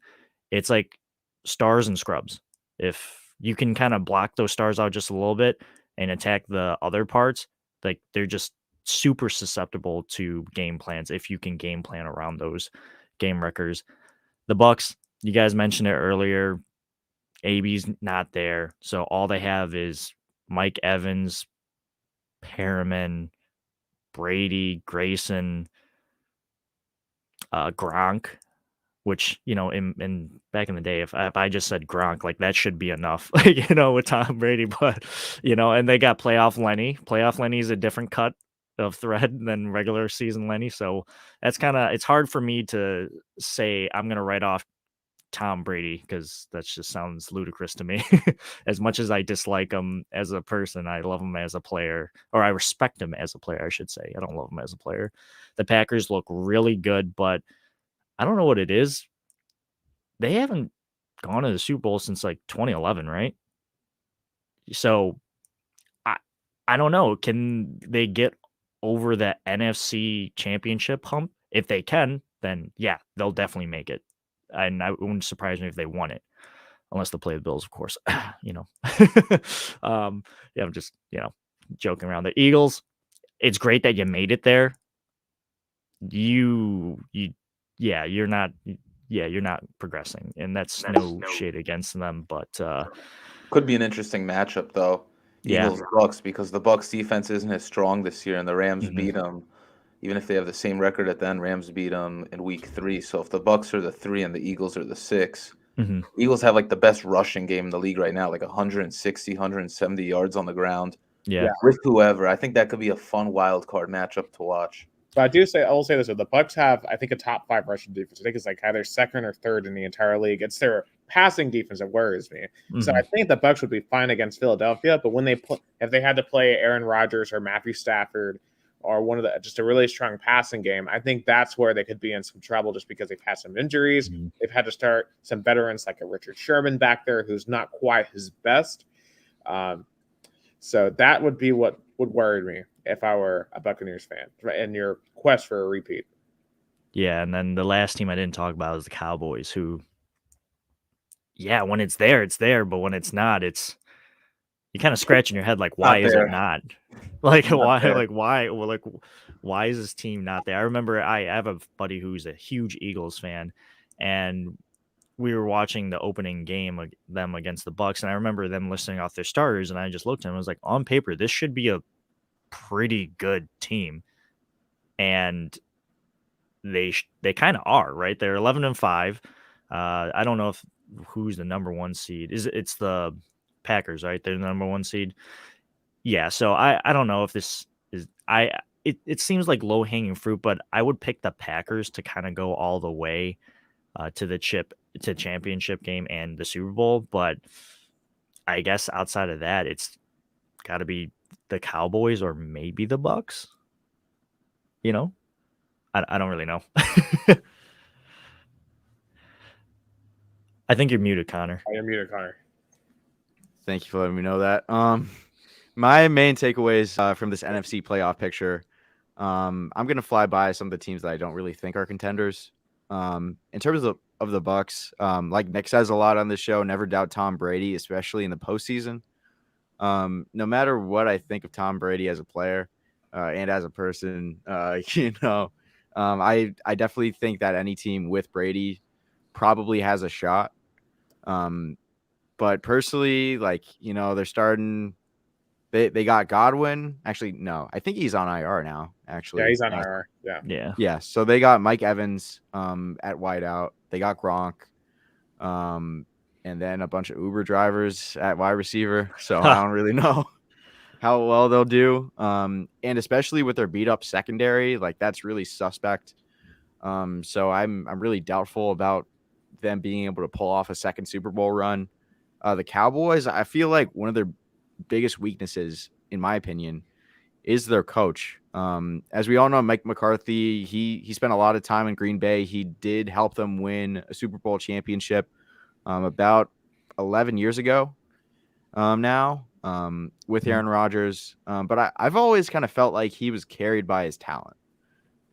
It's like stars and scrubs. If you can kind of block those stars out just a little bit and attack the other parts, like they're just super susceptible to game plans if you can game plan around those game wreckers. The Bucks, you guys mentioned it earlier. AB's not there, so all they have is Mike Evans, Perriman, Brady, Grayson, Gronk, which, in back in the day, if I just said Gronk, like that should be enough, with Tom Brady. But, and they got playoff Lenny. Playoff Lenny is a different cut of thread than regular season Lenny. So that's it's hard for me to say I'm going to write off Tom Brady because that just sounds ludicrous to me. As much as I dislike him as a person, I love him as a player, or I respect him as a player, I should say. I don't love him as a player. The Packers look really good, but I don't know what it is. They haven't gone to the Super Bowl since like 2011, right? So I don't know. Can they get over the NFC championship hump? If they can, then yeah, they'll definitely make it. And it wouldn't surprise me if they won it, unless they play the Bills, of course. Yeah, I'm just joking around. The Eagles, it's great that you made it there. You're not progressing, and that's no shade against them, but could be an interesting matchup though. Eagles Bucks, because the Bucks defense isn't as strong this year, and the Rams beat them. Even if they have the same record at the end, Rams beat them in week 3. So if the Bucks are the 3 and the Eagles are the 6, Eagles have like the best rushing game in the league right now, like 160, 170 yards on the ground. Yeah. With whoever. I think that could be a fun wild card matchup to watch. But I will say this: the Bucks have, I think, a top 5 rushing defense. I think it's like either second or third in the entire league. It's their passing defense that worries me. So I think the Bucks would be fine against Philadelphia. But when if they had to play Aaron Rodgers or Matthew Stafford, or just a really strong passing game, I think that's where they could be in some trouble just because they've had some injuries. They've had to start some veterans like a Richard Sherman back there who's not quite his best. So that would be what would worry me if I were a Buccaneers fan in your quest for a repeat. Yeah, and then the last team I didn't talk about is the Cowboys, who, when it's there, it's there, but when it's not, it's you kind of scratching your head like, why is it not? Like, why is this team not there? I remember I have a buddy who's a huge Eagles fan, and we were watching the opening game of them against the Bucks, and I remember them listing off their starters, and I just looked at him and was like, on paper, this should be a pretty good team, and they kind of are, right? They're 11-5. I don't know who's the number 1 seed. It's the Packers, right? They're the number 1 seed. Yeah, so I don't know if this is it seems like low hanging fruit, but I would pick the Packers to kind of go all the way to the championship game and the Super Bowl. But I guess outside of that, it's got to be the Cowboys or maybe the Bucks. I don't really know. I think you're muted, Connor. You're muted, Connor. Thank you for letting me know that. My main takeaways from this NFC playoff picture, I'm gonna fly by some of the teams that I don't really think are contenders. In terms of the Bucks, like Nick says a lot on this show, never doubt Tom Brady, especially in the postseason. No matter what I think of Tom Brady as a player and as a person, I definitely think that any team with Brady probably has a shot. But personally, like, they're starting. They got Godwin. Actually, no, I think he's on IR now. Actually, Yeah, he's on IR. Yeah. Yeah. So they got Mike Evans at wideout. They got Gronk. And then a bunch of Uber drivers at wide receiver. So I don't really know how well they'll do. And especially with their beat up secondary, like that's really suspect. So I'm really doubtful about them being able to pull off a second Super Bowl run. The Cowboys, I feel like one of their biggest weaknesses, in my opinion, is their coach. As we all know, Mike McCarthy, he spent a lot of time in Green Bay. He did help them win a Super Bowl championship about 11 years ago now with Aaron Rodgers. But I've always kind of felt like he was carried by his talent.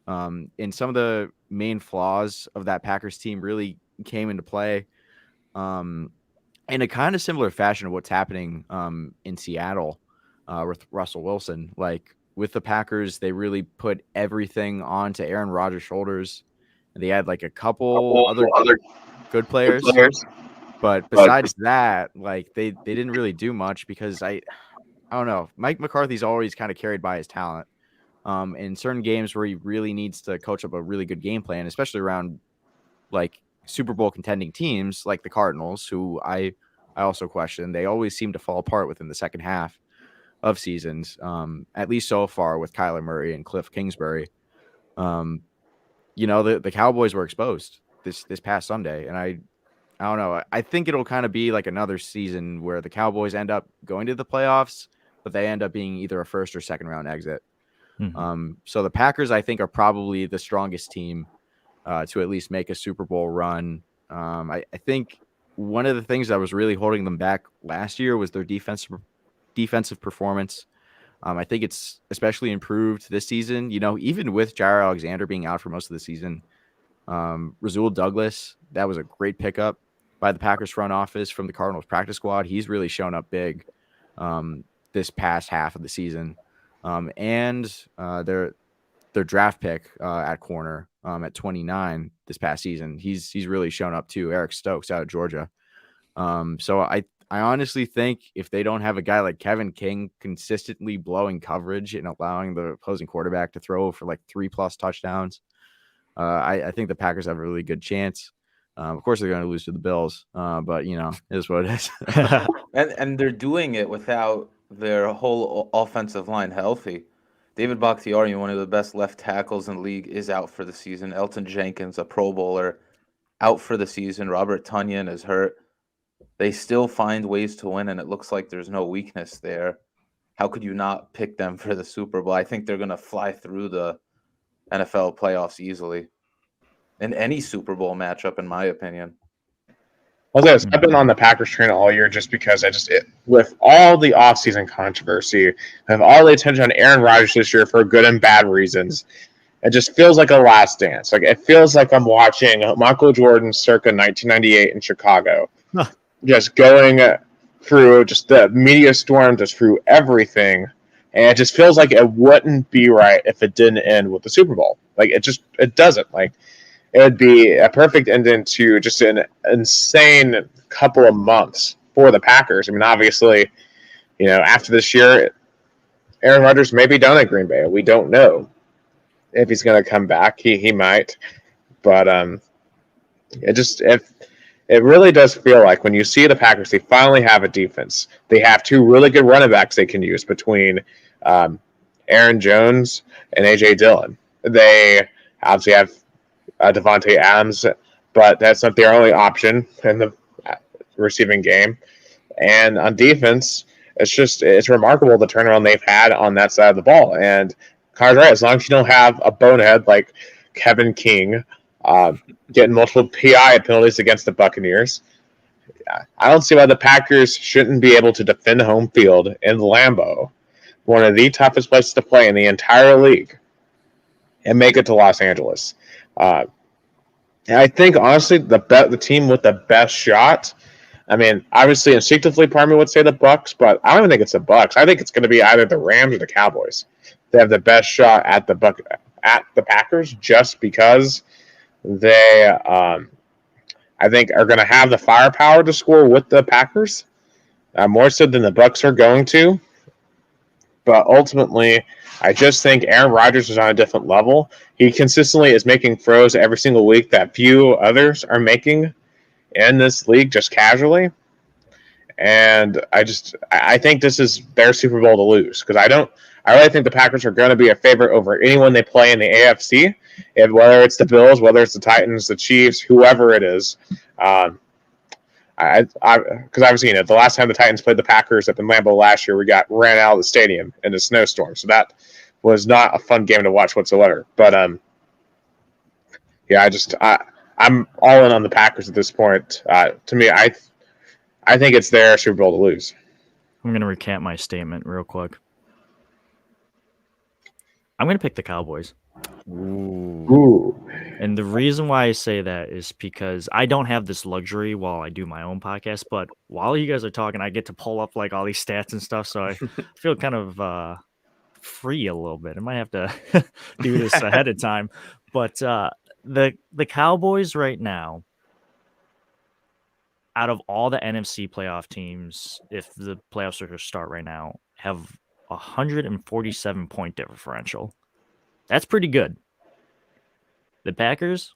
And some of the main flaws of that Packers team really came into play in a kind of similar fashion of what's happening in Seattle with Russell Wilson. Like with the Packers, they really put everything onto Aaron Rodgers' shoulders. They had like a couple other good players. But besides that, like they didn't really do much because I don't know. Mike McCarthy's always kind of carried by his talent. In certain games where he really needs to coach up a really good game plan, especially around like Super Bowl contending teams like the Cardinals, who I also question. They always seem to fall apart within the second half of seasons, at least so far with Kyler Murray and Cliff Kingsbury. The Cowboys were exposed this past Sunday, and I don't know. I think it'll kind of be like another season where the Cowboys end up going to the playoffs, but they end up being either a first or second round exit. Mm-hmm. So the Packers, I think, are probably the strongest team to at least make a Super Bowl run. I think one of the things that was really holding them back last year was their defensive performance. I think it's especially improved this season. Even with Jair Alexander being out for most of the season, Rasul Douglas, that was a great pickup by the Packers front office from the Cardinals practice squad. He's really shown up big this past half of the season. And their draft pick at corner at 29 this past season, he's really shown up too. Eric Stokes out of Georgia. So I honestly think if they don't have a guy like Kevin King consistently blowing coverage and allowing the opposing quarterback to throw for like 3+ touchdowns, I think the Packers have a really good chance. Of course, they're going to lose to the Bills, but it is what it is. and they're doing it without their whole offensive line healthy. David Bakhtiari, one of the best left tackles in the league, is out for the season. Elton Jenkins, a Pro Bowler, out for the season. Robert Tonyan is hurt. They still find ways to win, and it looks like there's no weakness there. How could you not pick them for the Super Bowl? I think they're going to fly through the NFL playoffs easily in any Super Bowl matchup, in my opinion. I've been on the Packers train all year just because with all the offseason controversy, have all the attention on Aaron Rodgers this year for good and bad reasons. It just feels like a last dance. Like it feels like I'm watching Michael Jordan circa 1998 in Chicago, just going through just the media storm, just through everything. And it just feels like it wouldn't be right if it didn't end with the Super Bowl. Like it doesn't. Like it would be a perfect ending to just an insane couple of months for the Packers. I mean, obviously, after this year, Aaron Rodgers may be done at Green Bay. We don't know if he's going to come back. He might, but it really does feel like when you see the Packers, they finally have a defense. They have two really good running backs they can use between Aaron Jones and A.J. Dillon. They obviously have Devontae Adams, but that's not their only option in the receiving game. And on defense, it's remarkable the turnaround they've had on that side of the ball. And Connor's right, as long as you don't have a bonehead like Kevin King getting multiple PI penalties against the Buccaneers, I don't see why the Packers shouldn't be able to defend home field in Lambeau, one of the toughest places to play in the entire league. and make it to Los Angeles. And I think, honestly, the team with the best shot, I mean, obviously, instinctively, part of me would say the Bucks, but I don't even think it's the Bucks. I think it's going to be either the Rams or the Cowboys. They have the best shot at the Packers just because they, I think, are going to have the firepower to score with the Packers, more so than the Bucks are going to. But ultimately, I just think Aaron Rodgers is on a different level. He consistently is making throws every single week that few others are making in this league just casually. And I think this is their Super Bowl to lose because I really think the Packers are going to be a favorite over anyone they play in the AFC, and whether it's the Bills, whether it's the Titans, the Chiefs, whoever it is. Because obviously, the last time the Titans played the Packers up in Lambeau last year, we got ran out of the stadium in a snowstorm. So that was not a fun game to watch whatsoever. But I'm all in on the Packers at this point. To me, I think it's their Super Bowl to lose. I'm going to recant my statement real quick. I'm going to pick the Cowboys. Ooh. And the reason why I say that is because I don't have this luxury while I do my own podcast, but while you guys are talking, I get to pull up like all these stats and stuff. So I feel kind of free a little bit. I might have to do this ahead of time. But the Cowboys right now, out of all the NFC playoff teams, if the playoffs are to start right now, have 147 point differential. That's pretty good. The Packers,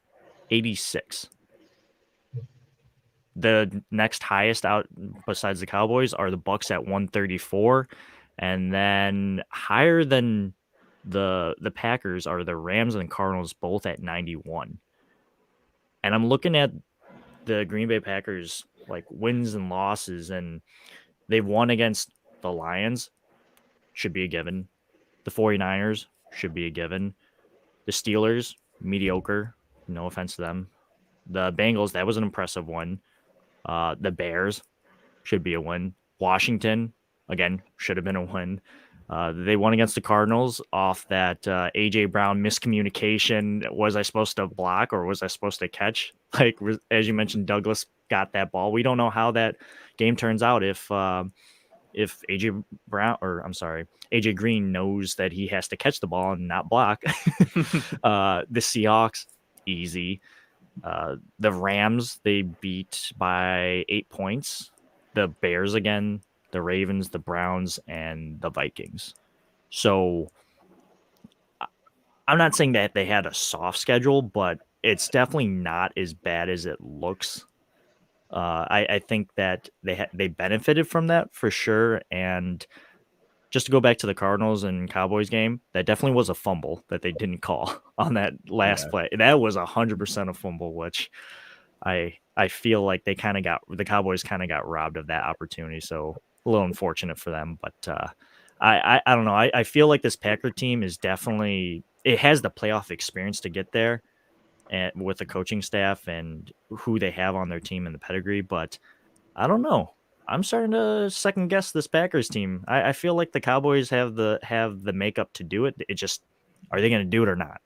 86. The next highest out besides the Cowboys are the Bucks at 134, and then higher than the Packers are the Rams and Cardinals, both at 91. And I'm looking at the Green Bay Packers like wins and losses, and they've won against the Lions, should be a given. The 49ers should be a given. The Steelers, mediocre. No offense to them. The Bengals, that was an impressive one. The Bears should be a win. Washington, again, should have been a win. They won against the Cardinals off that A.J. Brown miscommunication. Was I supposed to block or was I supposed to catch? Like, as you mentioned, Douglas got that ball. We don't know how that game turns out if A.J. Green knows that he has to catch the ball and not block. The Seahawks, easy. The Rams, they beat by 8 points. The Bears again, the Ravens, the Browns, and the Vikings. So I'm not saying that they had a soft schedule, but it's definitely not as bad as it looks. I think that they benefited from that for sure. And just to go back to the Cardinals and Cowboys game, that definitely was a fumble that they didn't call on that last play. That was 100% a fumble, which I feel like the Cowboys kind of got robbed of that opportunity. So a little unfortunate for them, but I don't know. I feel like this Packer team is definitely, it has the playoff experience to get there, and with the coaching staff and who they have on their team and the pedigree. But I don't know. I'm starting to second guess this Packers team. I feel like the Cowboys have the makeup to do it. It just, are they going to do it or not?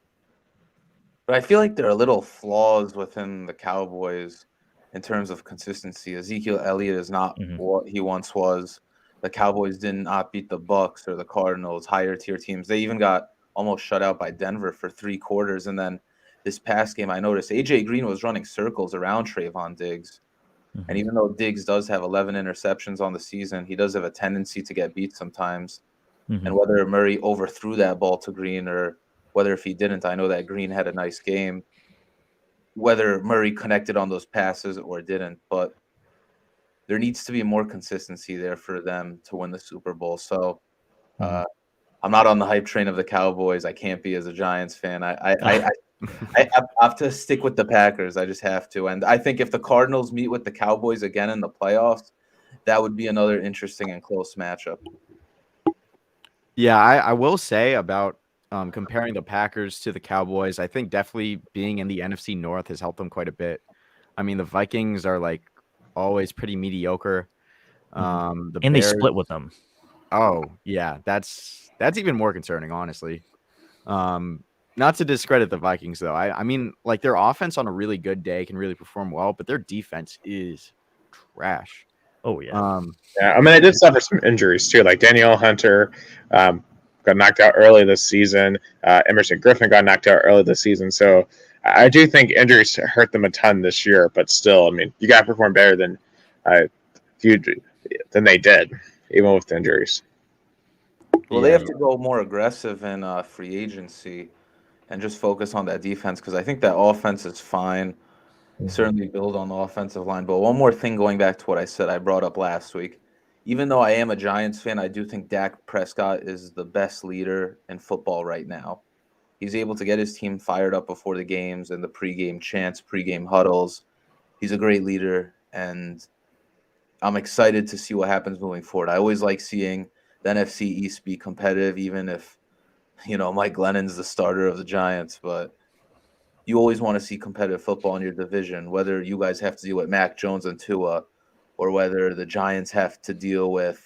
But I feel like there are little flaws within the Cowboys in terms of consistency. Ezekiel Elliott is not what he once was. The Cowboys did not beat the Bucks or the Cardinals, higher tier teams. They even got almost shut out by Denver for 3 quarters. And then this past game, I noticed A.J. Green was running circles around Trayvon Diggs. And even though Diggs does have 11 interceptions on the season, he does have a tendency to get beat sometimes. And whether Murray overthrew that ball to Green or whether if he didn't, I know that Green had a nice game, whether Murray connected on those passes or didn't. But there needs to be more consistency there for them to win the Super Bowl. So I'm not on the hype train of the Cowboys. I can't be as a Giants fan. I have to stick with the Packers. I just have to. And I think if the Cardinals meet with the Cowboys again in the playoffs, that would be another interesting and close matchup. Yeah, I will say about comparing the Packers to the Cowboys, I think definitely being in the NFC North has helped them quite a bit. I mean, the Vikings are like always pretty mediocre. And they split with them. Oh, yeah, that's even more concerning, honestly. not to discredit the Vikings, though. I mean, like, their offense on a really good day can really perform well, but their defense is trash. Oh, yeah. Yeah, I mean, they did suffer some injuries too. Like Danielle Hunter got knocked out early this season. Emerson Griffin got knocked out early this season. So I do think injuries hurt them a ton this year. But still, I mean, you got to perform better than they did, even with the injuries. Well, they have to go more aggressive in free agency and just focus on that defense, because I think that offense is fine. Certainly build on the offensive line. But one more thing, going back to what I said, I brought up last week. Even though I am a Giants fan, I do think Dak Prescott is the best leader in football right now. He's able to get his team fired up before the games and the pregame chants, pregame huddles. He's a great leader, and I'm excited to see what happens moving forward. I always like seeing the NFC East be competitive, even if, Mike Glennon's the starter of the Giants, but you always want to see competitive football in your division, whether you guys have to deal with Mac Jones and Tua, or whether the Giants have to deal with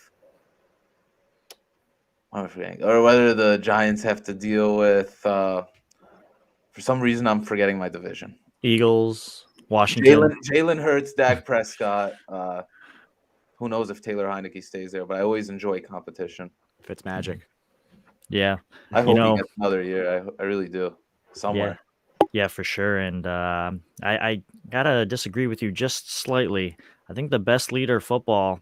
for some reason I'm forgetting my division. Eagles, Washington. Jalen Hurts, Dak Prescott. Who knows if Taylor Heineke stays there, but I always enjoy competition. Fitzmagic. Yeah. I hope he gets another year. I really do. Somewhere. Yeah, for sure. And I gotta disagree with you just slightly. I think the best leader of football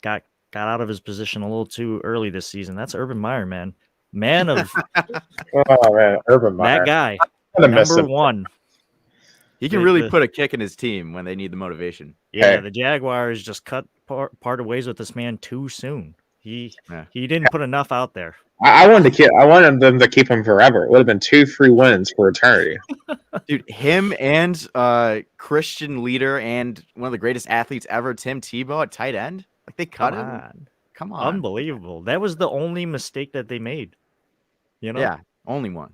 got out of his position a little too early this season. That's Urban Meyer, man. Man of Oh man, Urban Meyer. that guy. Number one. He can really put a kick in his team when they need the motivation. Yeah, the Jaguars just parted ways with this man too soon. He didn't put enough out there. I wanted them to keep him forever. It would have been 2-3 wins for eternity. Dude, him and Christian leader and one of the greatest athletes ever, Tim Tebow at tight end. Like, they cut him. Come on. Unbelievable. That was the only mistake that they made. Yeah, only one.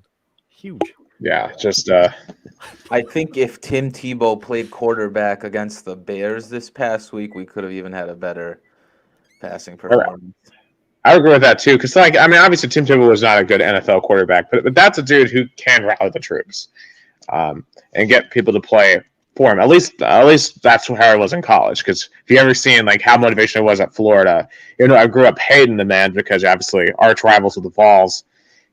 Huge. Yeah, just I think if Tim Tebow played quarterback against the Bears this past week, we could have even had a better passing performance. I agree with that too, because obviously Tim Tebow was not a good NFL quarterback, but that's a dude who can rally the troops, and get people to play for him. At least that's how it was in college. Because if you ever seen like how motivational it was at Florida, I grew up hating the man because obviously arch rivals with the Vols.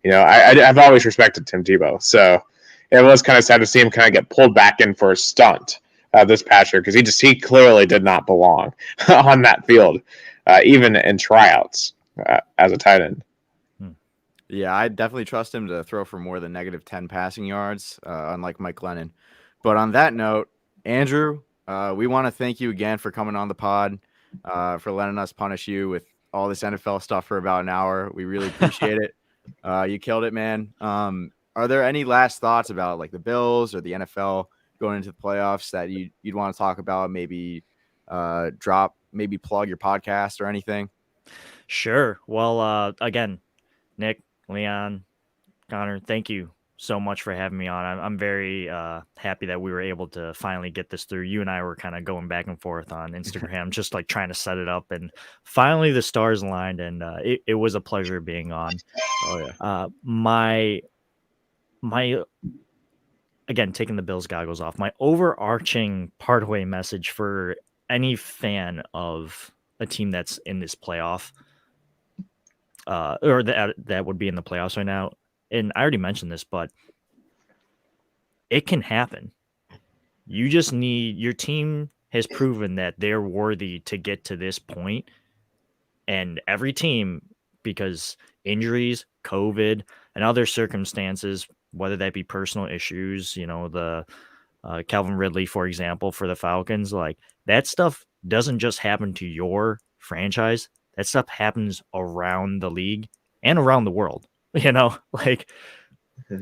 I've always respected Tim Tebow, so it was kind of sad to see him kind of get pulled back in for a stunt this past year, because he clearly did not belong on that field, even in tryouts as a tight end. Yeah, I definitely trust him to throw for more than -10 passing yards, unlike Mike Glennon. But on that note, Andrew, we want to thank you again for coming on the pod, for letting us punish you with all this NFL stuff for about an hour. We really appreciate it. You killed it, man. Are there any last thoughts about like the Bills or the NFL going into the playoffs that you'd want to talk about? Maybe plug your podcast or anything? Sure. Well, again, Nick, Leon, Connor, thank you so much for having me on. I'm very happy that we were able to finally get this through. You and I were kind of going back and forth on Instagram, just like trying to set it up, and finally the stars aligned, and it was a pleasure being on. Oh yeah. My again, taking the Bills goggles off, my overarching partway message for any fan of a team that's in this playoff, or that would be in the playoffs right now. And I already mentioned this, but it can happen. You just your team has proven that they're worthy to get to this point. And every team, because injuries, COVID, and other circumstances, whether that be personal issues, the Calvin Ridley, for example, for the Falcons, like that stuff doesn't just happen to your franchise. That stuff happens around the league and around the world. Like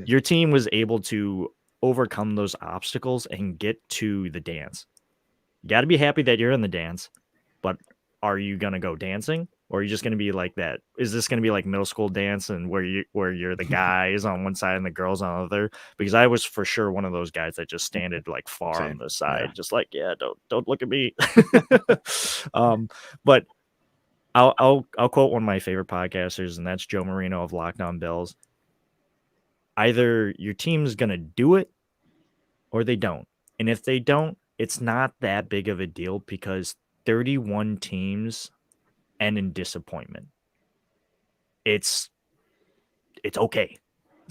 your team was able to overcome those obstacles and get to the dance. You got to be happy that you're in the dance, but are you going to go dancing, or are you just going to be like that? Is this going to be like middle school dance and where you're the guys on one side and the girls on the other? Because I was for sure one of those guys that just standed like far on the side, just like, don't look at me. But I'll quote one of my favorite podcasters, and that's Joe Marino of Locked On Bills. either your team's going to do it or they don't. And if they don't, it's not that big of a deal because 31 teams end in disappointment. It's okay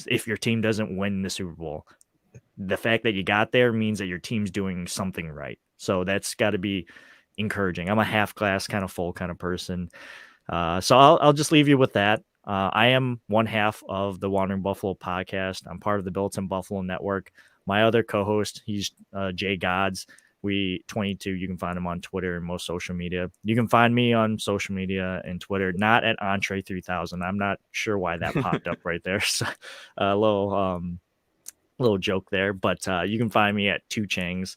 if your team doesn't win the Super Bowl. The fact that you got there means that your team's doing something right. So that's got to be encouraging. I'm a half glass kind of full kind of person. So I'll just leave you with that. I am one half of the Wandering Buffalo podcast. I'm part of the Built in Buffalo Network. My other co-host, he's Jay Gods. We 22. You can find him on Twitter and most social media. You can find me on social media and Twitter, not at Entree 3000. I'm not sure why that popped up right there. So, a little joke there, but you can find me at Two Changs.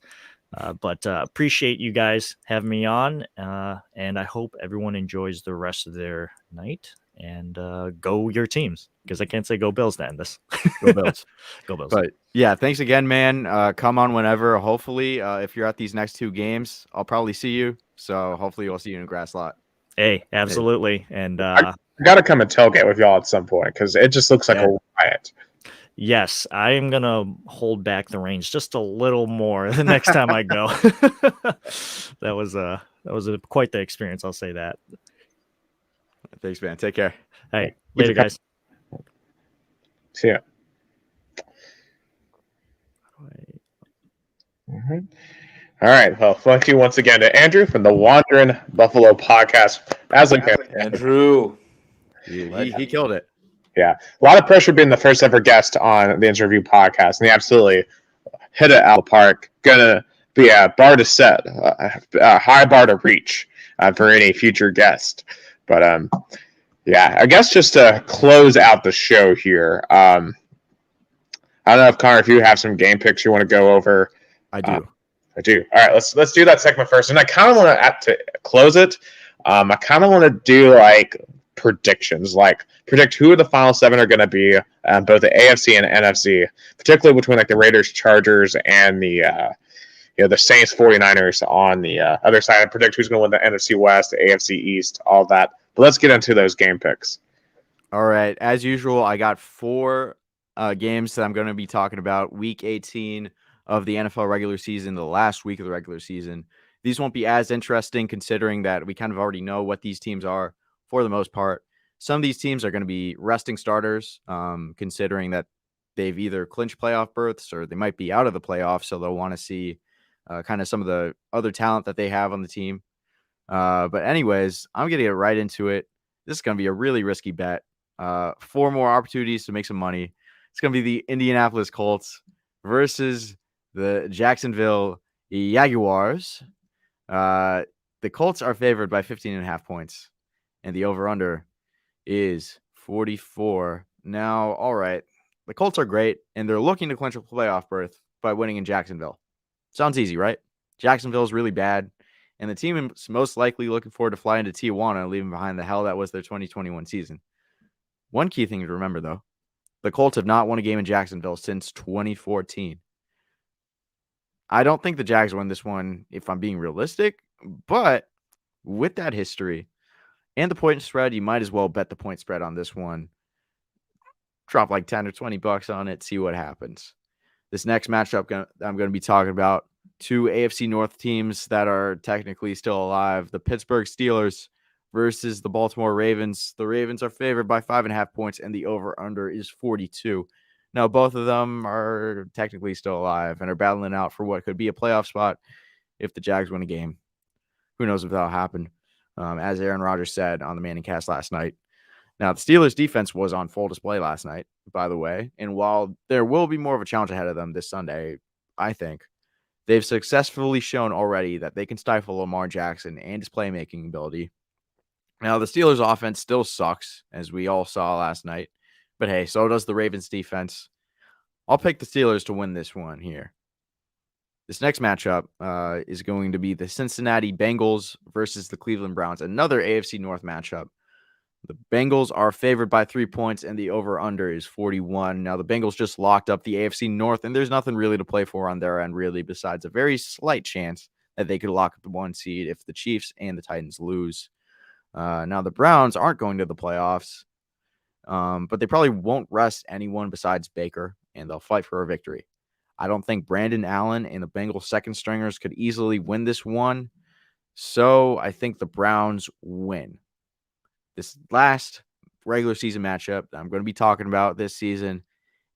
But appreciate you guys having me on, and I hope everyone enjoys the rest of their night. And go your teams, because I can't say go Bills to end this. Go Bills. Go Bills. But yeah, thanks again, man. Come on whenever. Hopefully, if you're at these next 2 games, I'll probably see you. So hopefully we'll see you in a grass lot. Hey, absolutely. And I got to come and tailgate with y'all at some point because it just looks like a riot. Yes, I am going to hold back the range just a little more the next time I go. That was quite the experience, I'll say that. Thanks, man. Take care. Hey, later, guys. See ya. All right. Well, thank you once again to Andrew from the Wandering Buffalo podcast. Andrew. He killed it. Yeah. A lot of pressure being the first ever guest on the Interview podcast, and he absolutely hit it out of the park. Gonna be a bar to set, a high bar to reach for any future guest. But yeah, I guess just to close out the show here, I don't know if Connor, if you have some game picks you want to go over. I do. I do. All right, let's do that segment first. And I kind of want to close it. I kind of want to do like predictions, like predict who the final 7 are going to be, both the AFC and NFC, particularly between like the Raiders, Chargers, and the Saints, 49ers on the other side. And predict who's going to win the NFC West, the AFC East, all that. But let's get into those game picks. All right. As usual, I got 4 games that I'm going to be talking about. Week 18 of the NFL regular season, the last week of the regular season. These won't be as interesting considering that we kind of already know what these teams are for the most part. Some of these teams are going to be resting starters, considering that they've either clinched playoff berths or they might be out of the playoffs, so they'll want to see kind of some of the other talent that they have on the team. But anyways, I'm going to get right into it. This is going to be a really risky bet. 4 more opportunities to make some money. It's going to be the Indianapolis Colts versus the Jacksonville Jaguars. The Colts are favored by 15.5 points, and the over-under is 44. Now, all right, the Colts are great, and they're looking to clinch a playoff berth by winning in Jacksonville. Sounds easy, right? Jacksonville is really bad, and the team is most likely looking forward to flying to Tijuana, leaving behind the hell that was their 2021 season. One key thing to remember, though, the Colts have not won a game in Jacksonville since 2014. I don't think the Jags win this one, if I'm being realistic, but with that history and the point spread, you might as well bet the point spread on this one. Drop like 10 or 20 bucks on it, see what happens. This next matchup I'm going to be talking about, 2 AFC North teams that are technically still alive. The Pittsburgh Steelers versus the Baltimore Ravens. The Ravens are favored by 5.5 points, and the over-under is 42. Now, both of them are technically still alive and are battling out for what could be a playoff spot if the Jags win a game. Who knows if that'll happen, as Aaron Rodgers said on the Manning Cast last night. Now, the Steelers' defense was on full display last night, by the way, and while there will be more of a challenge ahead of them this Sunday, I think, they've successfully shown already that they can stifle Lamar Jackson and his playmaking ability. Now, the Steelers' offense still sucks, as we all saw last night. But hey, so does the Ravens defense. I'll pick the Steelers to win this one here. This next matchup is going to be the Cincinnati Bengals versus the Cleveland Browns, another AFC North matchup. The Bengals are favored by 3 points, and the over-under is 41. Now, the Bengals just locked up the AFC North, and there's nothing really to play for on their end, really, besides a very slight chance that they could lock up the 1 seed if the Chiefs and the Titans lose. Now, the Browns aren't going to the playoffs. but they probably won't rest anyone besides Baker, and they'll fight for a victory. I don't think Brandon Allen and the Bengals second stringers could easily win this one, so I think the Browns win. This last regular season matchup that I'm going to be talking about this season,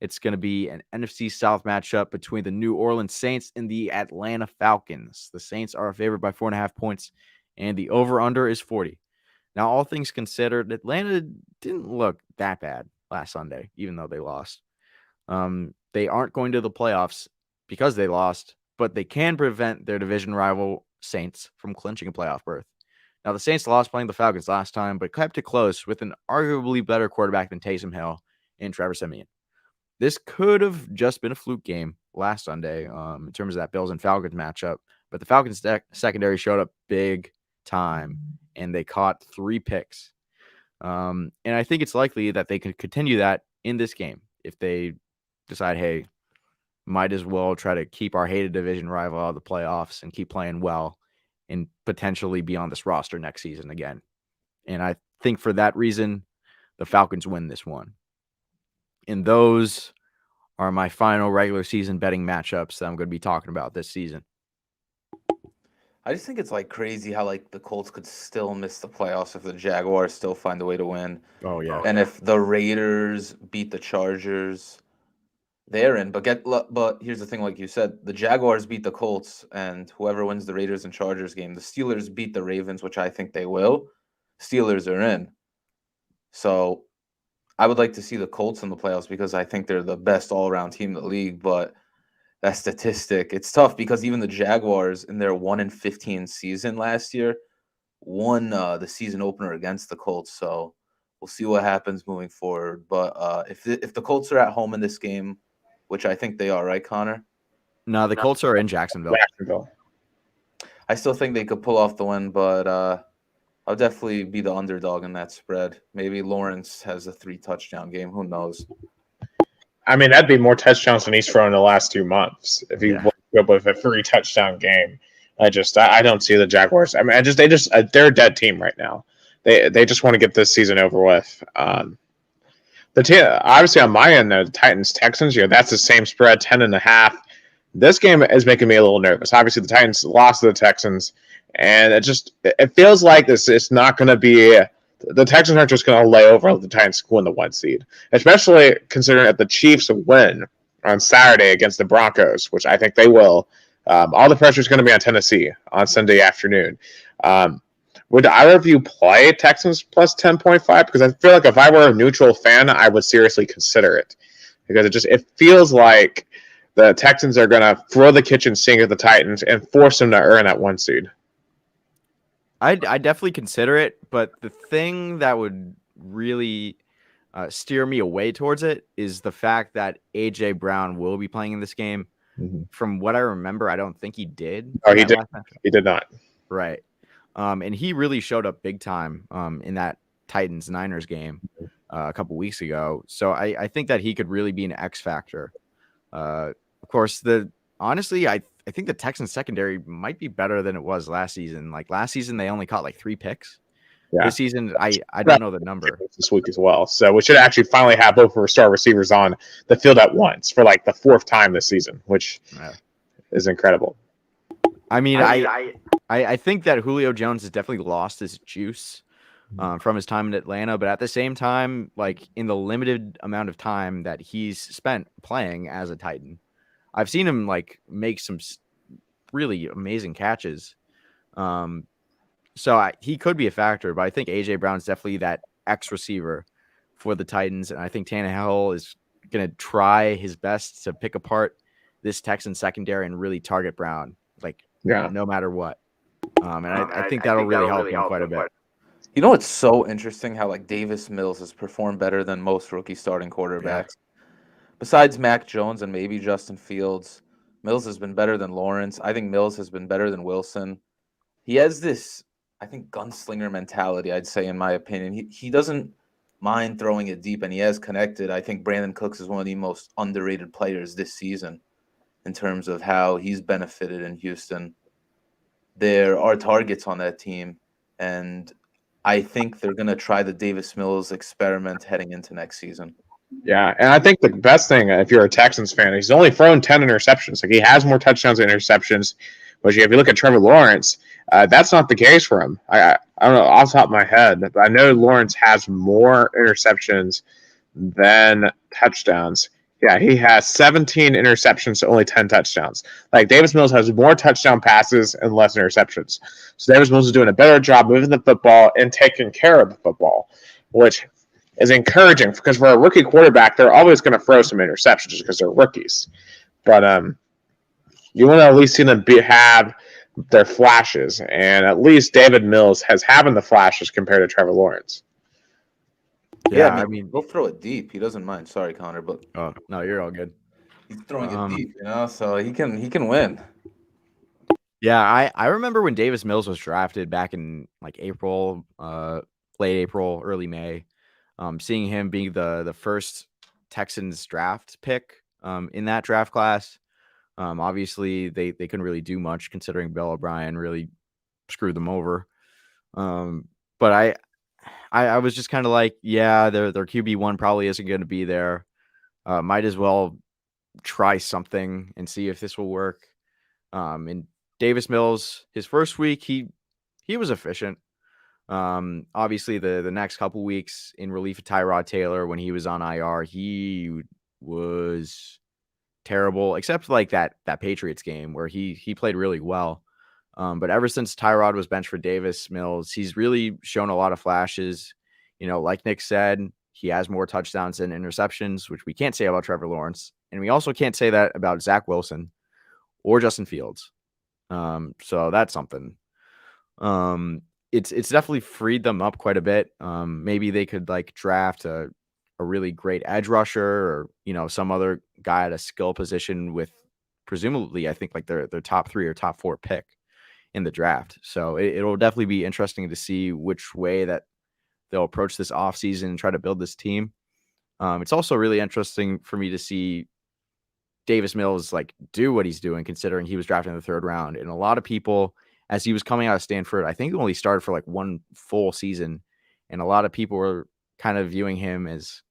it's going to be an NFC South matchup between the New Orleans Saints and the Atlanta Falcons. The Saints are favored by 4.5 points, and the over-under is 40. Now, all things considered, Atlanta didn't look that bad last Sunday, even though they lost. They aren't going to the playoffs because they lost, but they can prevent their division rival Saints from clinching a playoff berth. Now, the Saints lost playing the Falcons last time, but kept it close with an arguably better quarterback than Taysom Hill and Trevor Siemian. This could have just been a fluke game last Sunday in terms of that Bills and Falcons matchup, but the Falcons secondary showed up big time, and they caught 3 picks. And I think it's likely that they could continue that in this game if they decide, hey, might as well try to keep our hated division rival out of the playoffs and keep playing well and potentially be on this roster next season again. And I think for that reason, the Falcons win this one. And those are my final regular season betting matchups that I'm going to be talking about this season. I just think it's like crazy how like the Colts could still miss the playoffs if the Jaguars still find a way to win. Oh, yeah. And if the Raiders beat the Chargers, they're in. But here's the thing, like you said, the Jaguars beat the Colts, and whoever wins the Raiders and Chargers game, the Steelers beat the Ravens, which I think they will. Steelers are in. So I would like to see the Colts in the playoffs because I think they're the best all-around team in the league, but that statistic, it's tough because even the Jaguars in their 1-15 season last year won the season opener against the Colts. So we'll see what happens moving forward. But if the Colts are at home in this game, which I think they are, right, Connor? No, the Colts are in Jacksonville. I still think they could pull off the win, but I'll definitely be the underdog in that spread. Maybe Lawrence has a 3-touchdown game. Who knows? I mean, that'd be more touchdowns than he's thrown in the last 2 months if he would up with a 3-touchdown game. I don't see the Jaguars. I mean, they're a dead team right now. They just want to get this season over with. Obviously on my end, the Titans Texans, that's the same spread, 10.5. This game is making me a little nervous. Obviously, the Titans lost to the Texans, and it feels like it's not going to be. The Texans aren't just going to lay over the Titans win the 1 seed, especially considering that the Chiefs win on Saturday against the Broncos, which I think they will. All the pressure is going to be on Tennessee on Sunday afternoon. Would either of you play Texans plus 10.5? Because I feel like if I were a neutral fan, I would seriously consider it, because it feels like the Texans are going to throw the kitchen sink at the Titans and force them to earn that 1 seed. I definitely consider it, but the thing that would really steer me away towards it is the fact that A.J. Brown will be playing in this game. Mm-hmm. From what I remember, I don't think he did. Oh, he did. He did not. Right. And he really showed up big time in that Titans-Niners game a couple weeks ago. So I think that he could really be an X factor. Of course, honestly, I think the Texans secondary might be better than it was last season. Like last season, they only caught like 3 picks. Yeah. This season, I don't know the number. This week as well. So we should actually finally have both of our star receivers on the field at once for like the 4th time this season, which is incredible. I mean, I think that Julio Jones has definitely lost his juice from his time in Atlanta, but at the same time, like in the limited amount of time that he's spent playing as a Titan, I've seen him like make some really amazing catches. So he could be a factor, but I think A.J. Brown's definitely that X receiver for the Titans, and I think Tannehill is going to try his best to pick apart this Texan secondary and really target Brown, no matter what. And I think that'll really help him quite a bit. You know, it's so interesting how Davis Mills has performed better than most rookie starting quarterbacks. Yeah. Besides Mac Jones and maybe Justin Fields, Mills has been better than Lawrence. I think Mills has been better than Wilson. He has this, I think, gunslinger mentality, I'd say, in my opinion. He doesn't mind throwing it deep, and he has connected. I think Brandon Cooks is one of the most underrated players this season in terms of how he's benefited in Houston. There are targets on that team, and I think they're going to try the Davis Mills experiment heading into next season. Yeah, and I think the best thing, if you're a Texans fan, he's only thrown 10 interceptions. Like, he has more touchdowns than interceptions. But if you look at Trevor Lawrence, that's not the case for him. I don't know off the top of my head, but I know Lawrence has more interceptions than touchdowns. Yeah, he has 17 interceptions to only 10 touchdowns. Like, Davis Mills has more touchdown passes and less interceptions. So Davis Mills is doing a better job moving the football and taking care of the football, which is encouraging because for a rookie quarterback, they're always going to throw some interceptions because they're rookies. But you want to at least see them have their flashes, and at least David Mills has having the flashes compared to Trevor Lawrence. Yeah, I mean, he'll throw it deep. He doesn't mind. Sorry, Connor, but no, you're all good. He's throwing it deep, so he can win. Yeah, I remember when Davis Mills was drafted back in like April, late April, early May. Seeing him being the first Texans draft pick in that draft class. Obviously, they couldn't really do much considering Bill O'Brien really screwed them over. But I was just kind of like, yeah, their QB1 probably isn't going to be there. Might as well try something and see if this will work. And Davis Mills, his first week, he was efficient. Obviously, the next couple weeks in relief of Tyrod Taylor when he was on IR, he was terrible, except like that Patriots game where he played really well. But ever since Tyrod was benched for Davis Mills, he's really shown a lot of flashes. Like Nick said, he has more touchdowns than interceptions, which we can't say about Trevor Lawrence. And we also can't say that about Zach Wilson or Justin Fields. So that's something. It's definitely freed them up quite a bit. Maybe they could like draft a really great edge rusher or, some other guy at a skill position with presumably, I think like their top 3 or top 4 pick in the draft. So it'll definitely be interesting to see which way that they'll approach this offseason and try to build this team. It's also really interesting for me to see Davis Mills like do what he's doing, considering he was drafted in the 3rd round. And a lot of people, as he was coming out of Stanford, I think he only started for like 1 full season. And a lot of people were kind of viewing him as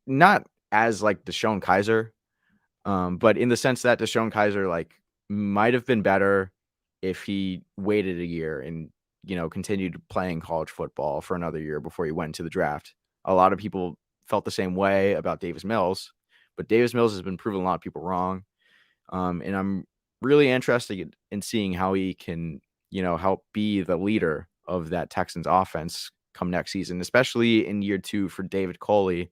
not as like Deshaun Kaiser, but in the sense that Deshaun Kaiser like might have been better if he waited a year and, continued playing college football for another year before he went to the draft. A lot of people felt the same way about Davis Mills, but Davis Mills has been proving a lot of people wrong. And I'm really interested in seeing how he can, help be the leader of that Texans offense come next season, especially in year 2 for David Culley.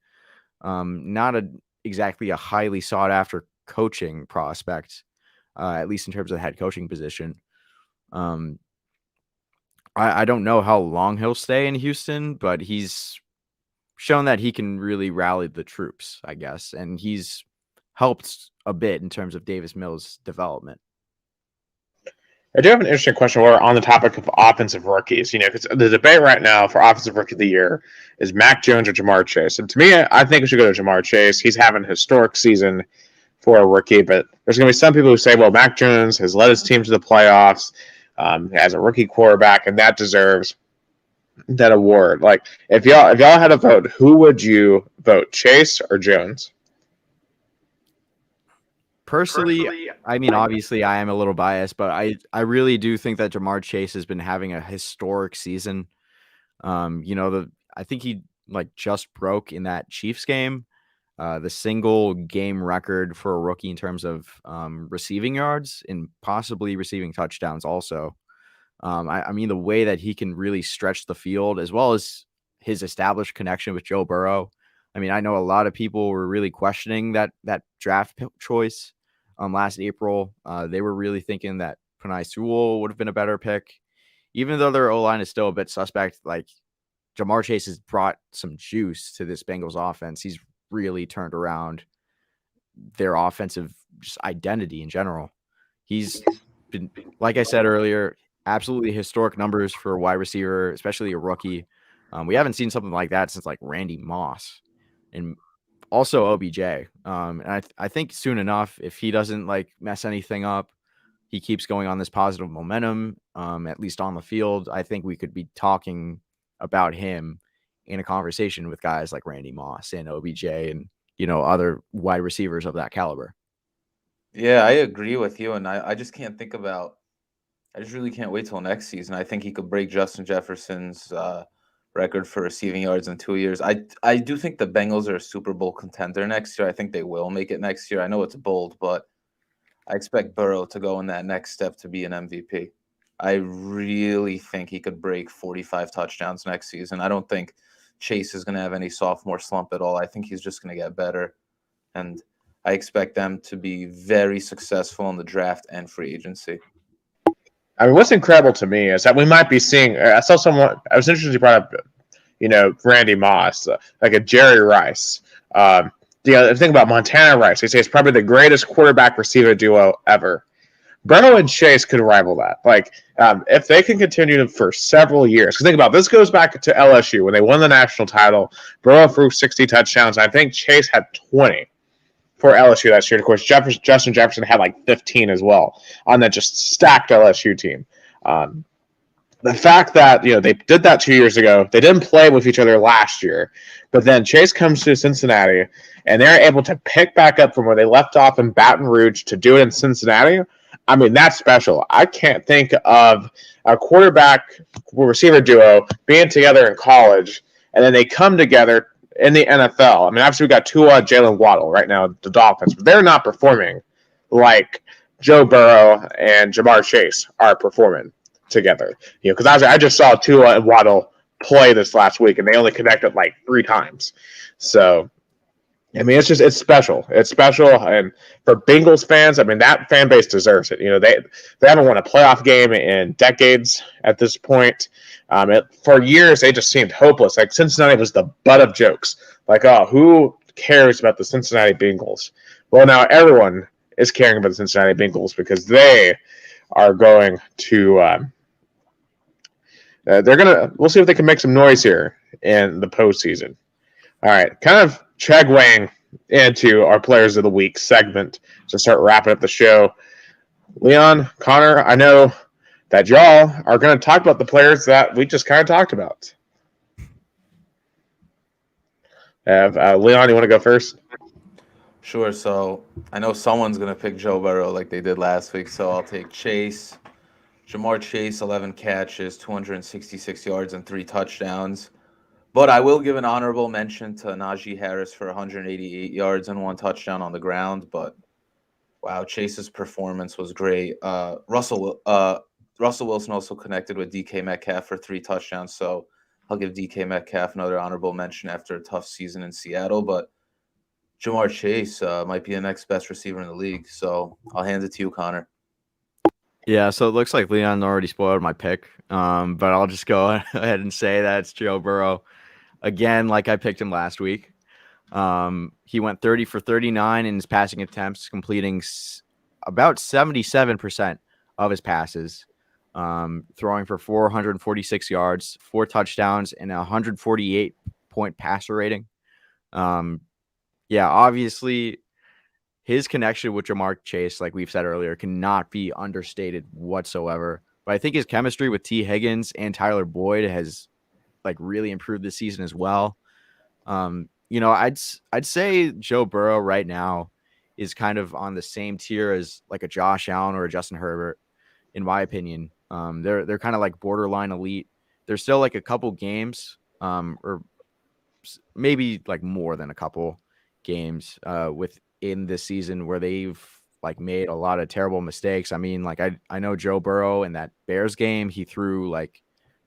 Not exactly a highly sought after coaching prospect, at least in terms of the head coaching position. I don't know how long he'll stay in Houston, but he's shown that he can really rally the troops, I guess. And he's helped a bit in terms of Davis Mills' development. I do have an interesting question. We're on the topic of offensive rookies. Because the debate right now for offensive rookie of the year is Mac Jones or Jamar Chase. And to me, I think we should go to Jamar Chase. He's having a historic season for a rookie, but there's going to be some people who say, well, Mac Jones has led his team to the playoffs as a rookie quarterback, and that deserves that award. Like, if y'all had to vote, who would you vote, Chase or Jones? Personally, I mean, obviously I am a little biased, but I really do think that Jamar Chase has been having a historic season. I think he like just broke in that Chiefs game, the single game record for a rookie in terms of receiving yards and possibly receiving touchdowns also. I mean, the way that he can really stretch the field as well as his established connection with Joe Burrow. I mean, I know a lot of people were really questioning that draft choice last April. They were really thinking that Penei Sewell would have been a better pick. Even though their O-line is still a bit suspect, like Jamar Chase has brought some juice to this Bengals offense. He's really turned around their offensive just identity in general. He's been, like I said earlier, absolutely historic numbers for a wide receiver, especially a rookie. We haven't seen something like that since like Randy Moss and also OBJ. And I think soon enough, if he doesn't like mess anything up, he keeps going on this positive momentum, at least on the field, I think we could be talking about him in a conversation with guys like Randy Moss and OBJ and, other wide receivers of that caliber. Yeah, I agree with you. And I just can't think about, I just really can't wait till next season. I think he could break Justin Jefferson's record for receiving yards in 2 years. I do think the Bengals are a Super Bowl contender next year. I think they will make it next year. I know it's bold, but I expect Burrow to go in that next step to be an MVP. I really think he could break 45 touchdowns next season. I don't think Chase is going to have any sophomore slump at all. I think he's just going to get better. And I expect them to be very successful in the draft and free agency. I mean, what's incredible to me is that we might be seeing. I saw someone. I was interested you brought up, Randy Moss, like a Jerry Rice. The thing about Montana Rice, they say it's probably the greatest quarterback receiver duo ever. Burrow and Chase could rival that. Like, if they can continue for several years, because think about it, this goes back to LSU when they won the national title. Burrow threw 60 touchdowns. I think Chase had 20 for LSU last year. Of course, Justin Jefferson had like 15 as well on that just stacked LSU team. The fact that they did that 2 years ago, they didn't play with each other last year, but then Chase comes to Cincinnati and they're able to pick back up from where they left off in Baton Rouge to do it in Cincinnati. I mean, that's special. I can't think of a quarterback receiver duo being together in college and then they come together in the NFL. I mean, obviously we got Tua, Jalen Waddle right now, the Dolphins, but they're not performing like Joe Burrow and Jamar Chase are performing together. Because I just saw Tua and Waddle play this last week, and they only connected like 3 times. So, I mean, it's special. It's special, and for Bengals fans, I mean, that fan base deserves it. They haven't won a playoff game in decades at this point. For years, they just seemed hopeless. Like Cincinnati was the butt of jokes. Like, oh, who cares about the Cincinnati Bengals? Well, now everyone is caring about the Cincinnati Bengals because they are going to. We'll see if they can make some noise here in the postseason. All right, kind of segueing into our Players of the Week segment to start wrapping up the show. Leon, Connor, I know that y'all are going to talk about the players that we just kind of talked about. Leon, you want to go first? Sure. So I know someone's going to pick Joe Burrow like they did last week, so I'll take Chase. Jamar Chase, 11 catches, 266 yards, and 3 touchdowns. But I will give an honorable mention to Najee Harris for 188 yards and 1 touchdown on the ground. But, wow, Chase's performance was great. Russell Wilson also connected with DK Metcalf for 3 touchdowns. So I'll give DK Metcalf another honorable mention after a tough season in Seattle. But Jamar Chase might be the next best receiver in the league. So I'll hand it to you, Connor. Yeah, so it looks like Leon already spoiled my pick, but I'll just go ahead and say that it's Joe Burrow. Again, like I picked him last week. He went 30 for 39 in his passing attempts, completing about 77% of his passes, throwing for 446 yards, 4 touchdowns, and a 148-point passer rating. Obviously, his connection with Jamar Chase, like we've said earlier, cannot be understated whatsoever. But I think his chemistry with T. Higgins and Tyler Boyd has really improved this season as well. I'd say Joe Burrow right now is kind of on the same tier as like a Josh Allen or a Justin Herbert, in my opinion. They're kind of like borderline elite. There's still like a couple games, or maybe like more than a couple games within this season where they've made a lot of terrible mistakes. I mean, I know Joe Burrow in that Bears game, he threw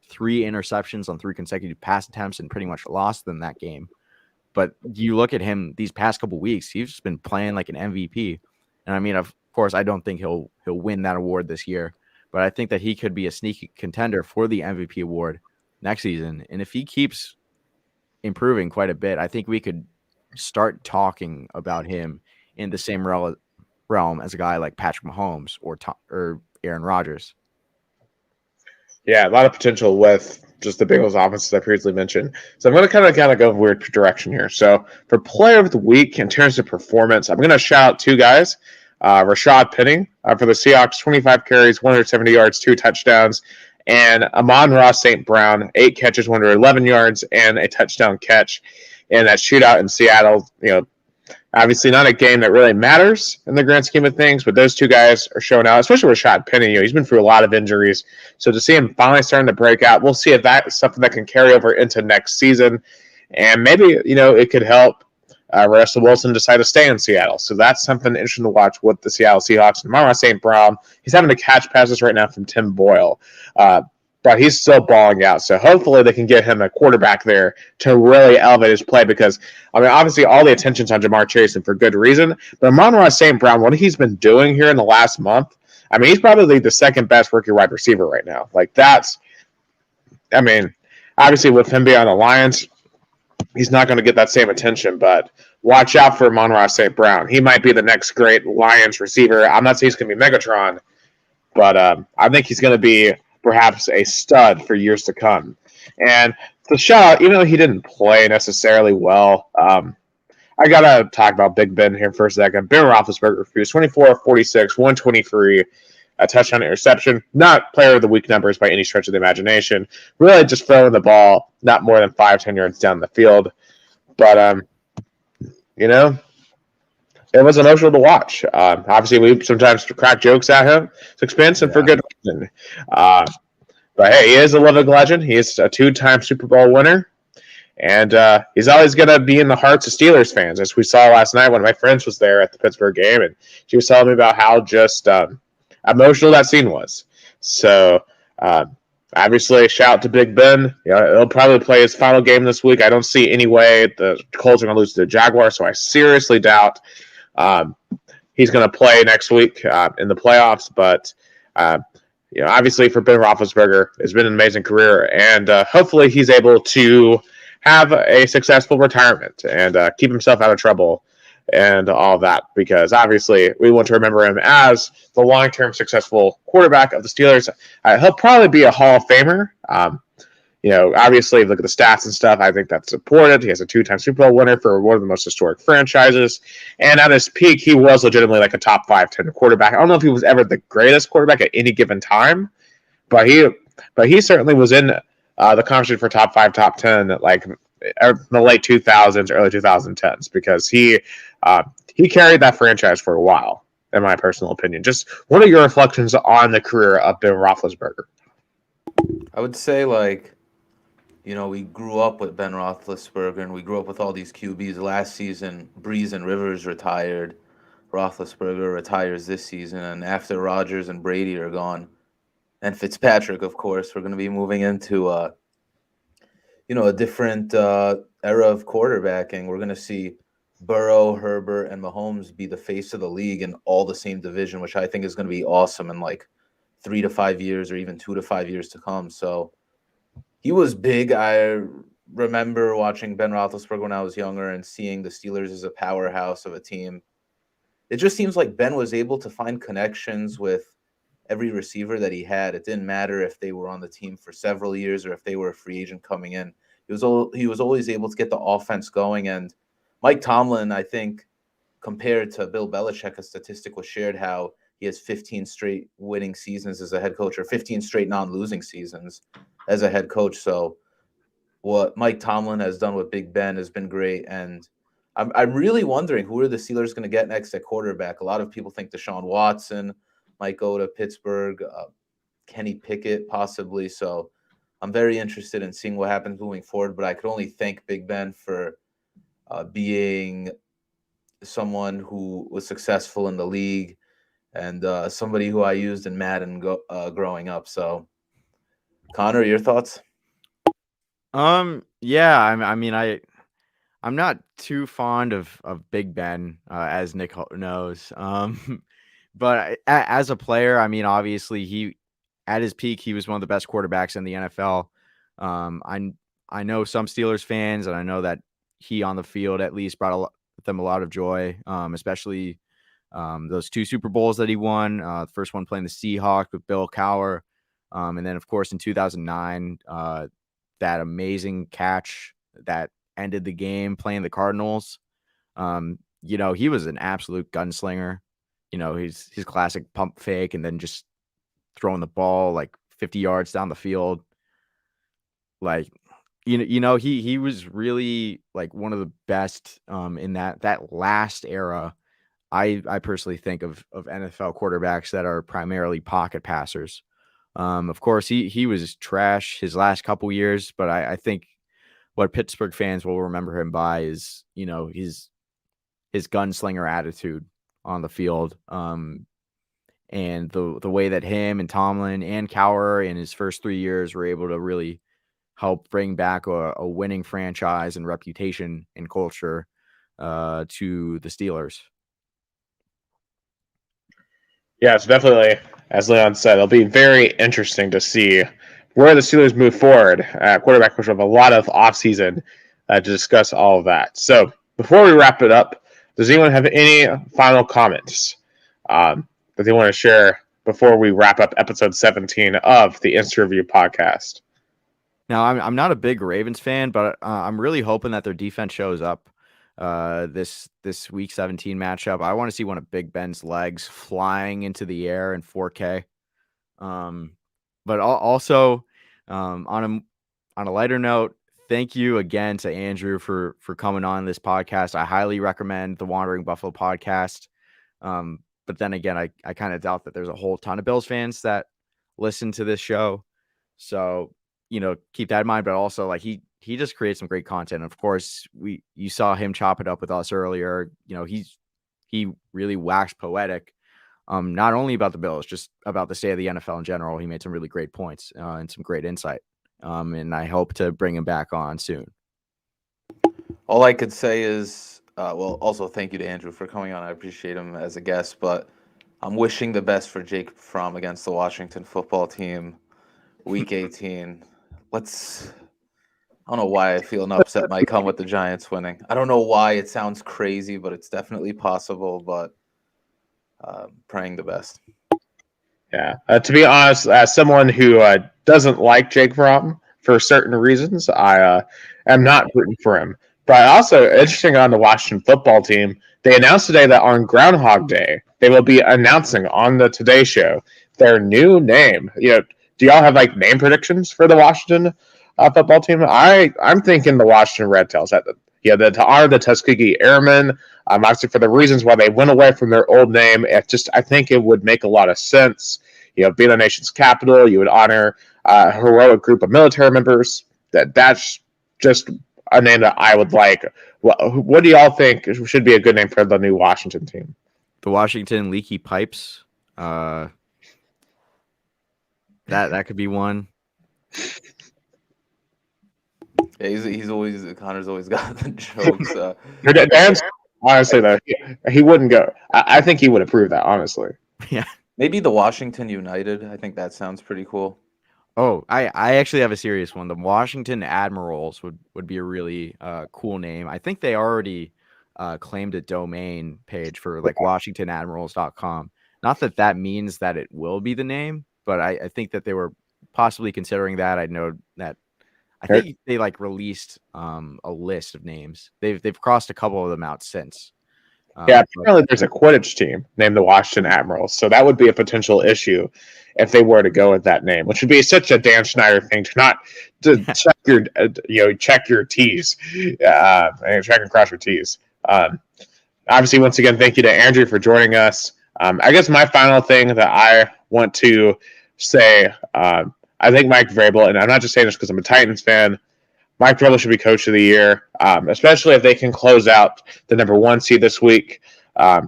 3 interceptions on 3 consecutive pass attempts and pretty much lost them that game. But you look at him these past couple weeks, he's just been playing like an MVP. And I mean, of course, I don't think he'll win that award this year, but I think that he could be a sneaky contender for the MVP award next season. And if he keeps improving quite a bit, I think we could start talking about him in the same realm as a guy like Patrick Mahomes or Aaron Rodgers. Yeah, a lot of potential with just the Bengals offense, as I previously mentioned. So I'm going to kind of go in a weird direction here. So for Player of the Week, in terms of performance, I'm going to shout out 2 guys. Rashad Penny for the Seahawks, 25 carries, 170 yards, 2 touchdowns. And Amon-Ra St. Brown, 8 catches, 111 yards, and a touchdown catch in that shootout in Seattle. Obviously not a game that really matters in the grand scheme of things, but those two guys are showing out, especially Rashad Penny. He's been through a lot of injuries. So to see him finally starting to break out, we'll see if that's something that can carry over into next season. And maybe, it could help Russell Wilson decide to stay in Seattle. So that's something interesting to watch with the Seattle Seahawks. And Amon-Ra St. Brown, he's having to catch passes right now from Tim Boyle. But he's still balling out. So hopefully they can get him a quarterback there to really elevate his play because, obviously all the attention's on Jamar Chase and for good reason. But Amon-Ra St. Brown, what he's been doing here in the last month, he's probably the second best rookie wide receiver right now. Obviously with him being on the Lions, he's not going to get that same attention, but watch out for Amon-Ra St. Brown. He might be the next great Lions receiver. I'm not saying he's going to be Megatron, but I think he's going to be perhaps a stud for years to come. And the shot, even though he didn't play necessarily well, I got to talk about Big Ben here for a second. Ben Roethlisberger, he was 24 of 46, 123, a touchdown interception. Not player of the week numbers by any stretch of the imagination. Really just throwing the ball not more than 5-10 yards down the field. But, it was emotional to watch. Obviously, we sometimes crack jokes at him. It's expensive for good reason. But hey, he is a living legend. He is a 2-time Super Bowl winner. And he's always going to be in the hearts of Steelers fans. As we saw last night, one of my friends was there at the Pittsburgh game, and she was telling me about how just emotional that scene was. So, obviously, shout out to Big Ben. He'll probably play his final game this week. I don't see any way the Colts are going to lose to the Jaguars, so I seriously doubt he's going to play next week in the playoffs. But, obviously for Ben Roethlisberger, it's been an amazing career. And hopefully he's able to have a successful retirement and keep himself out of trouble and all that. Because obviously we want to remember him as the long-term successful quarterback of the Steelers. He'll probably be a Hall of Famer. Obviously, look at the stats and stuff. I think that's important. He has a 2-time Super Bowl winner for one of the most historic franchises. And at his peak, he was legitimately like a top 5-10 quarterback. I don't know if he was ever the greatest quarterback at any given time, but he certainly was in the conversation for top 5, top 10, like in the late 2000s, early 2010s, because he carried that franchise for a while, in my personal opinion. Just what are your reflections on the career of Ben Roethlisberger? I would say, we grew up with Ben Roethlisberger, and we grew up with all these QBs. Last season, Breeze and Rivers retired. Roethlisberger retires this season, and after Rodgers and Brady are gone, and Fitzpatrick, of course, we're going to be moving into a different era of quarterbacking. We're going to see Burrow, Herbert, and Mahomes be the face of the league in all the same division, which I think is going to be awesome in 3 to 5 years or even 2 to 5 years to come. So he was big. I remember watching Ben Roethlisberger when I was younger and seeing the Steelers as a powerhouse of a team. It just seems like Ben was able to find connections with every receiver that he had. It didn't matter if they were on the team for several years or if they were a free agent coming in. He was always able to get the offense going. And Mike Tomlin, I think, compared to Bill Belichick, a statistic was shared how he has 15 straight winning seasons as a head coach, or 15 straight non-losing seasons as a head coach. So what Mike Tomlin has done with Big Ben has been great. And I'm really wondering who are the Steelers going to get next at quarterback. A lot of people think Deshaun Watson might go to Pittsburgh, Kenny Pickett possibly. So I'm very interested in seeing what happens moving forward. But I could only thank Big Ben for being someone who was successful in the league and somebody who I used in Madden growing up. So, Connor, your thoughts? Yeah, I'm not too fond of Big Ben, as Nick knows. But as a player, obviously he, at his peak, he was one of the best quarterbacks in the NFL. I know some Steelers fans, and I know that he on the field at least brought them a lot of joy, especially those 2 Super Bowls that he won. The first one playing the Seahawks with Bill Cowher, and then of course in 2009, that amazing catch that ended the game playing the Cardinals. He was an absolute gunslinger. his classic pump fake and then just throwing the ball like 50 yards down the field. Like, he was really like one of the best in that last era. I personally think of NFL quarterbacks that are primarily pocket passers. Of course, he was trash his last couple years, but I think what Pittsburgh fans will remember him by is, his gunslinger attitude on the field. And the way that him and Tomlin and Cowher in his first 3 years were able to really help bring back a winning franchise and reputation and culture to the Steelers. Yeah, it's definitely, as Leon said, it'll be very interesting to see where the Steelers move forward. Quarterback, which we have a lot of offseason to discuss all of that. So before we wrap it up, does anyone have any final comments that they want to share before we wrap up episode 17 of the Insta Review podcast? Now, I'm not a big Ravens fan, but I'm really hoping that their defense shows up this week 17 matchup. I want to see one of Big Ben's legs flying into the air in 4K. But also on a lighter note, thank you again to Andrew for coming on this podcast. I highly recommend the Wandering Buffalo podcast. But then again, I kind of doubt that there's a whole ton of Bills fans that listen to this show. So, keep that in mind. But also, like, he just creates some great content. Of course, you saw him chop it up with us earlier. He really waxed poetic, not only about the Bills, just about the state of the NFL in general. He made some really great points and some great insight. And I hope to bring him back on soon. All I could say is, also thank you to Andrew for coming on. I appreciate him as a guest, but I'm wishing the best for Jake Fromm against the Washington football team, Week 18. I don't know why I feel an upset might come with the Giants winning. I don't know why. It sounds crazy, but it's definitely possible. But praying the best. Yeah. To be honest, as someone who doesn't like Jake Fromm for certain reasons, I am not rooting for him. But also, interesting on the Washington football team, they announced today that on Groundhog Day, they will be announcing on the Today Show their new name. Do y'all have like name predictions for the Washington football team? I'm thinking the Washington Red Tails. To honor the Tuskegee Airmen, obviously for the reasons why they went away from their old name. I think it would make a lot of sense. Being the nation's capital, you would honor a heroic group of military members. That's just a name that I would like. What do y'all think should be a good name for the new Washington team? The Washington Leaky Pipes. That could be one. Yeah, Connor's always got the jokes. Dan's, honestly, though, he wouldn't go. I think he would approve that, honestly. Yeah. Maybe the Washington United. I think that sounds pretty cool. Oh, I actually have a serious one. The Washington Admirals would be a really cool name. I think they already claimed a domain page for like WashingtonAdmirals.com. Not that means that it will be the name, but I think that they were possibly considering that. I know that I think they like released a list of names. They've crossed a couple of them out since. Apparently there's a Quidditch team named the Washington Admirals, so that would be a potential issue if they were to go with that name, which would be such a Dan Schneider thing to not to check your T's, and check and cross your T's. Obviously, once again, thank you to Andrew for joining us. I guess my final thing that I want to say, I think Mike Vrabel, and I'm not just saying this because I'm a Titans fan, Mike Vrabel should be coach of the year, especially if they can close out the number 1 seed this week.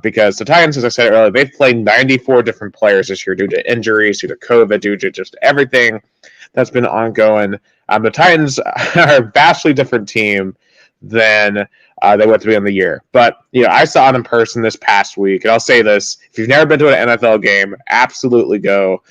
Because the Titans, as I said earlier, they've played 94 different players this year due to injuries, due to COVID, due to just everything that's been ongoing. The Titans are a vastly different team than they were at the beginning of the year. But I saw them in person this past week, and I'll say this: if you've never been to an NFL game, absolutely go.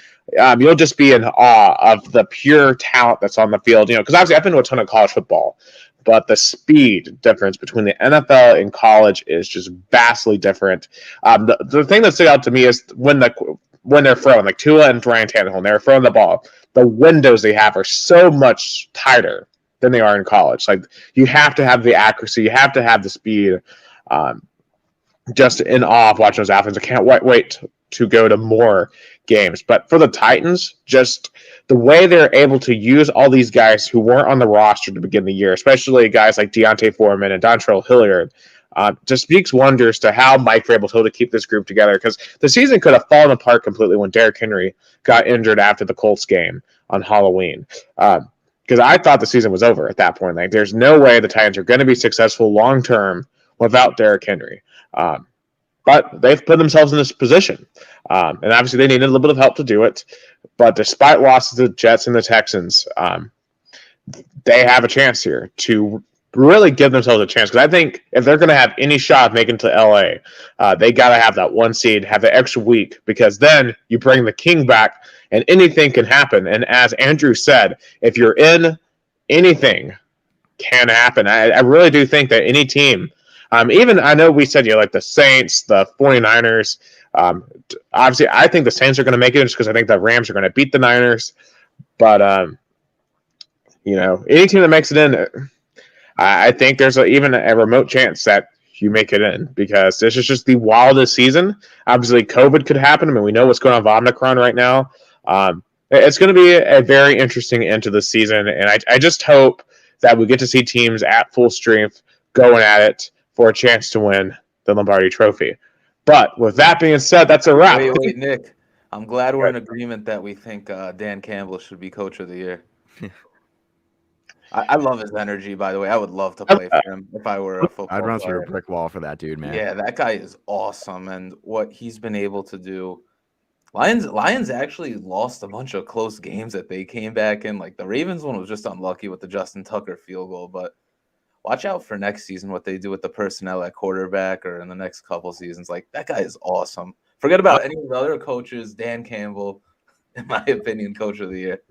You'll just be in awe of the pure talent that's on the field. Because obviously I've been to a ton of college football, but the speed difference between the NFL and college is just vastly different. The thing that stood out to me is when they're throwing, like Tua and Ryan Tannehill, and they're throwing the ball, the windows they have are so much tighter than they are in college. Like, you have to have the accuracy, you have to have the speed. just in awe of watching those athletes. I can't wait to go to more games. But for the Titans, just the way they're able to use all these guys who weren't on the roster to begin the year, especially guys like Deontay Foreman and Dontrell Hilliard, just speaks wonders to how Mike Vrabel's able to keep this group together, because the season could have fallen apart completely when Derrick Henry got injured after the Colts game on Halloween. Because I thought the season was over at that point. Like, there's no way the Titans are going to be successful long term without Derrick Henry. But they've put themselves in this position. And obviously they needed a little bit of help to do it. But despite losses to the Jets and the Texans, they have a chance here to really give themselves a chance. Because I think if they're going to have any shot of making to LA, they got to have that one seed, have the extra week, because then you bring the king back and anything can happen. And as Andrew said, if you're in, anything can happen. I really do think that any team, even I know we said, like the Saints, the 49ers, obviously I think the Saints are going to make it just because I think the Rams are going to beat the Niners. But, any team that makes it in, I think there's even a remote chance that you make it in, because this is just the wildest season. Obviously, COVID could happen. I mean, we know what's going on with Omicron right now. It's going to be a very interesting end to the season, and I just hope that we get to see teams at full strength going at it for a chance to win the Lombardi Trophy. But with that being said, that's a wrap. Wait, Nick. I'm glad we're in agreement that we think Dan Campbell should be Coach of the Year. I love his energy, by the way. I would love to play for him if I were a football player. I'd run through a brick wall for that dude, man. Yeah, that guy is awesome, and what he's been able to do. Lions actually lost a bunch of close games that they came back in. Like the Ravens one was just unlucky with the Justin Tucker field goal, but watch out for next season what they do with the personnel at quarterback or in the next couple seasons. Like that guy is awesome. Forget about any of the other coaches. Dan Campbell, in my opinion, Coach of the Year.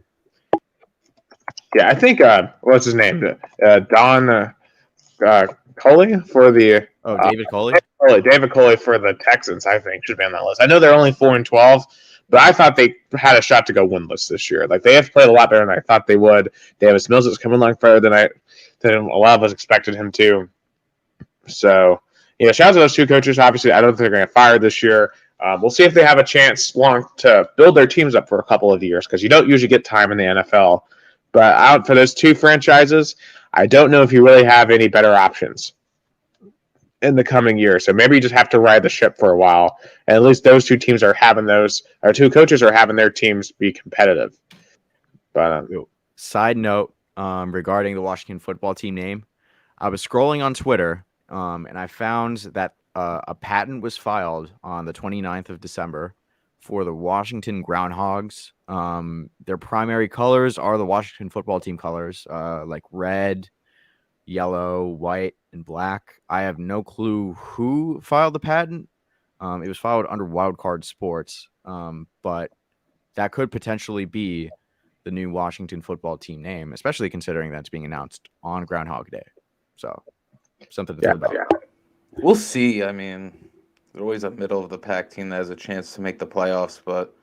Yeah, I think what's his name? Don Coley for the David Coley. David Coley for the Texans, I think, should be on that list. I know they're only 4-12, but I thought they had a shot to go winless this year. Like they have played a lot better than I thought they would. Davis Mills is coming along further than a lot of us expected him to. So, shout out to those two coaches. Obviously, I don't think they're going to get fired this year. We'll see if they have a chance long to build their teams up for a couple of years, because you don't usually get time in the NFL. But out for those two franchises, I don't know if you really have any better options in the coming year. So maybe you just have to ride the ship for a while. And at least those two teams are having two coaches are having their teams be competitive. But side note regarding the Washington football team name, I was scrolling on Twitter and I found that a patent was filed on the 29th of December for the Washington Groundhogs. Their primary colors are the Washington football team colors, like red, yellow, white, and black. I have no clue who filed the patent. It was filed under Wildcard Sports, but that could potentially be the new Washington football team name, especially considering that's being announced on Groundhog Day. So something to think about. Yeah. We'll see. I mean, they're always a middle of the pack team that has a chance to make the playoffs, but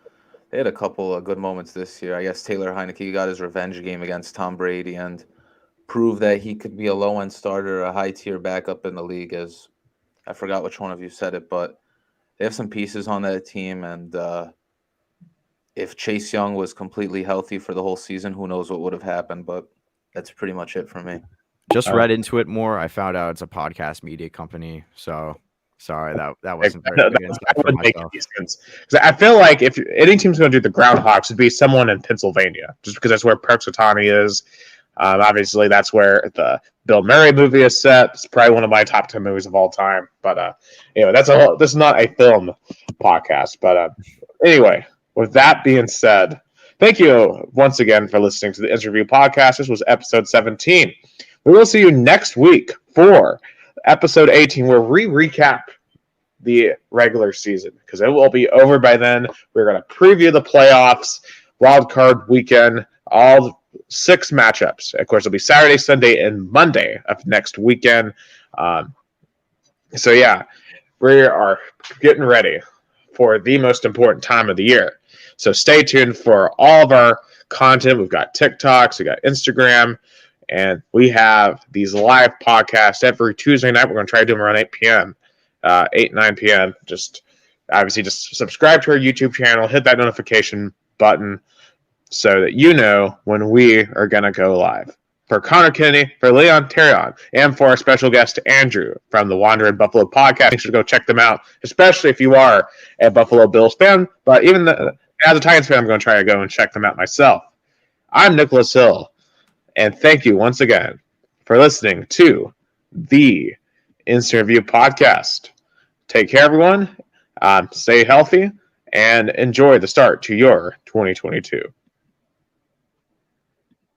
they had a couple of good moments this year. I guess Taylor Heineke got his revenge game against Tom Brady and proved that he could be a low-end starter, a high-tier backup in the league. As I forgot which one of you said it, but they have some pieces on that team, and if Chase Young was completely healthy for the whole season, who knows what would have happened, but that's pretty much it for me. Just read into it more. I found out it's a podcast media company, so sorry, that wasn't very good insight for myself. I feel like if any team's going to do the Groundhogs, it'd be someone in Pennsylvania, just because that's where Punxsutawney is. Obviously, that's where the Bill Murray movie is set. It's probably one of my top 10 movies of all time. But anyway, this is not a film podcast. But anyway, with that being said, thank you once again for listening to the Interview Podcast. This was episode 17. We will see you next week for episode 18, where we recap the regular season, because it will be over by then. We're going to preview the playoffs, wild card weekend, all 6 matchups. Of course, it'll be Saturday, Sunday, and Monday of next weekend. So yeah, we are getting ready for the most important time of the year. So stay tuned for all of our content. We've got TikToks, we got Instagram, and we have these live podcasts every Tuesday night. We're going to try to do them around 8 p.m. 8, 9 p.m. Just obviously just subscribe to our YouTube channel, hit that notification button so that you know when we are going to go live. For Conor Kennedy, for Leon Taryan, and for our special guest, Andrew, from the Wandering Buffalo podcast. Make sure to go check them out, especially if you are a Buffalo Bills fan. But even as a Titans fan, I'm going to try to go and check them out myself. I'm Nicholas Hill, and thank you once again for listening to the Instant Review podcast. Take care, everyone. Stay healthy, and enjoy the start to your 2022.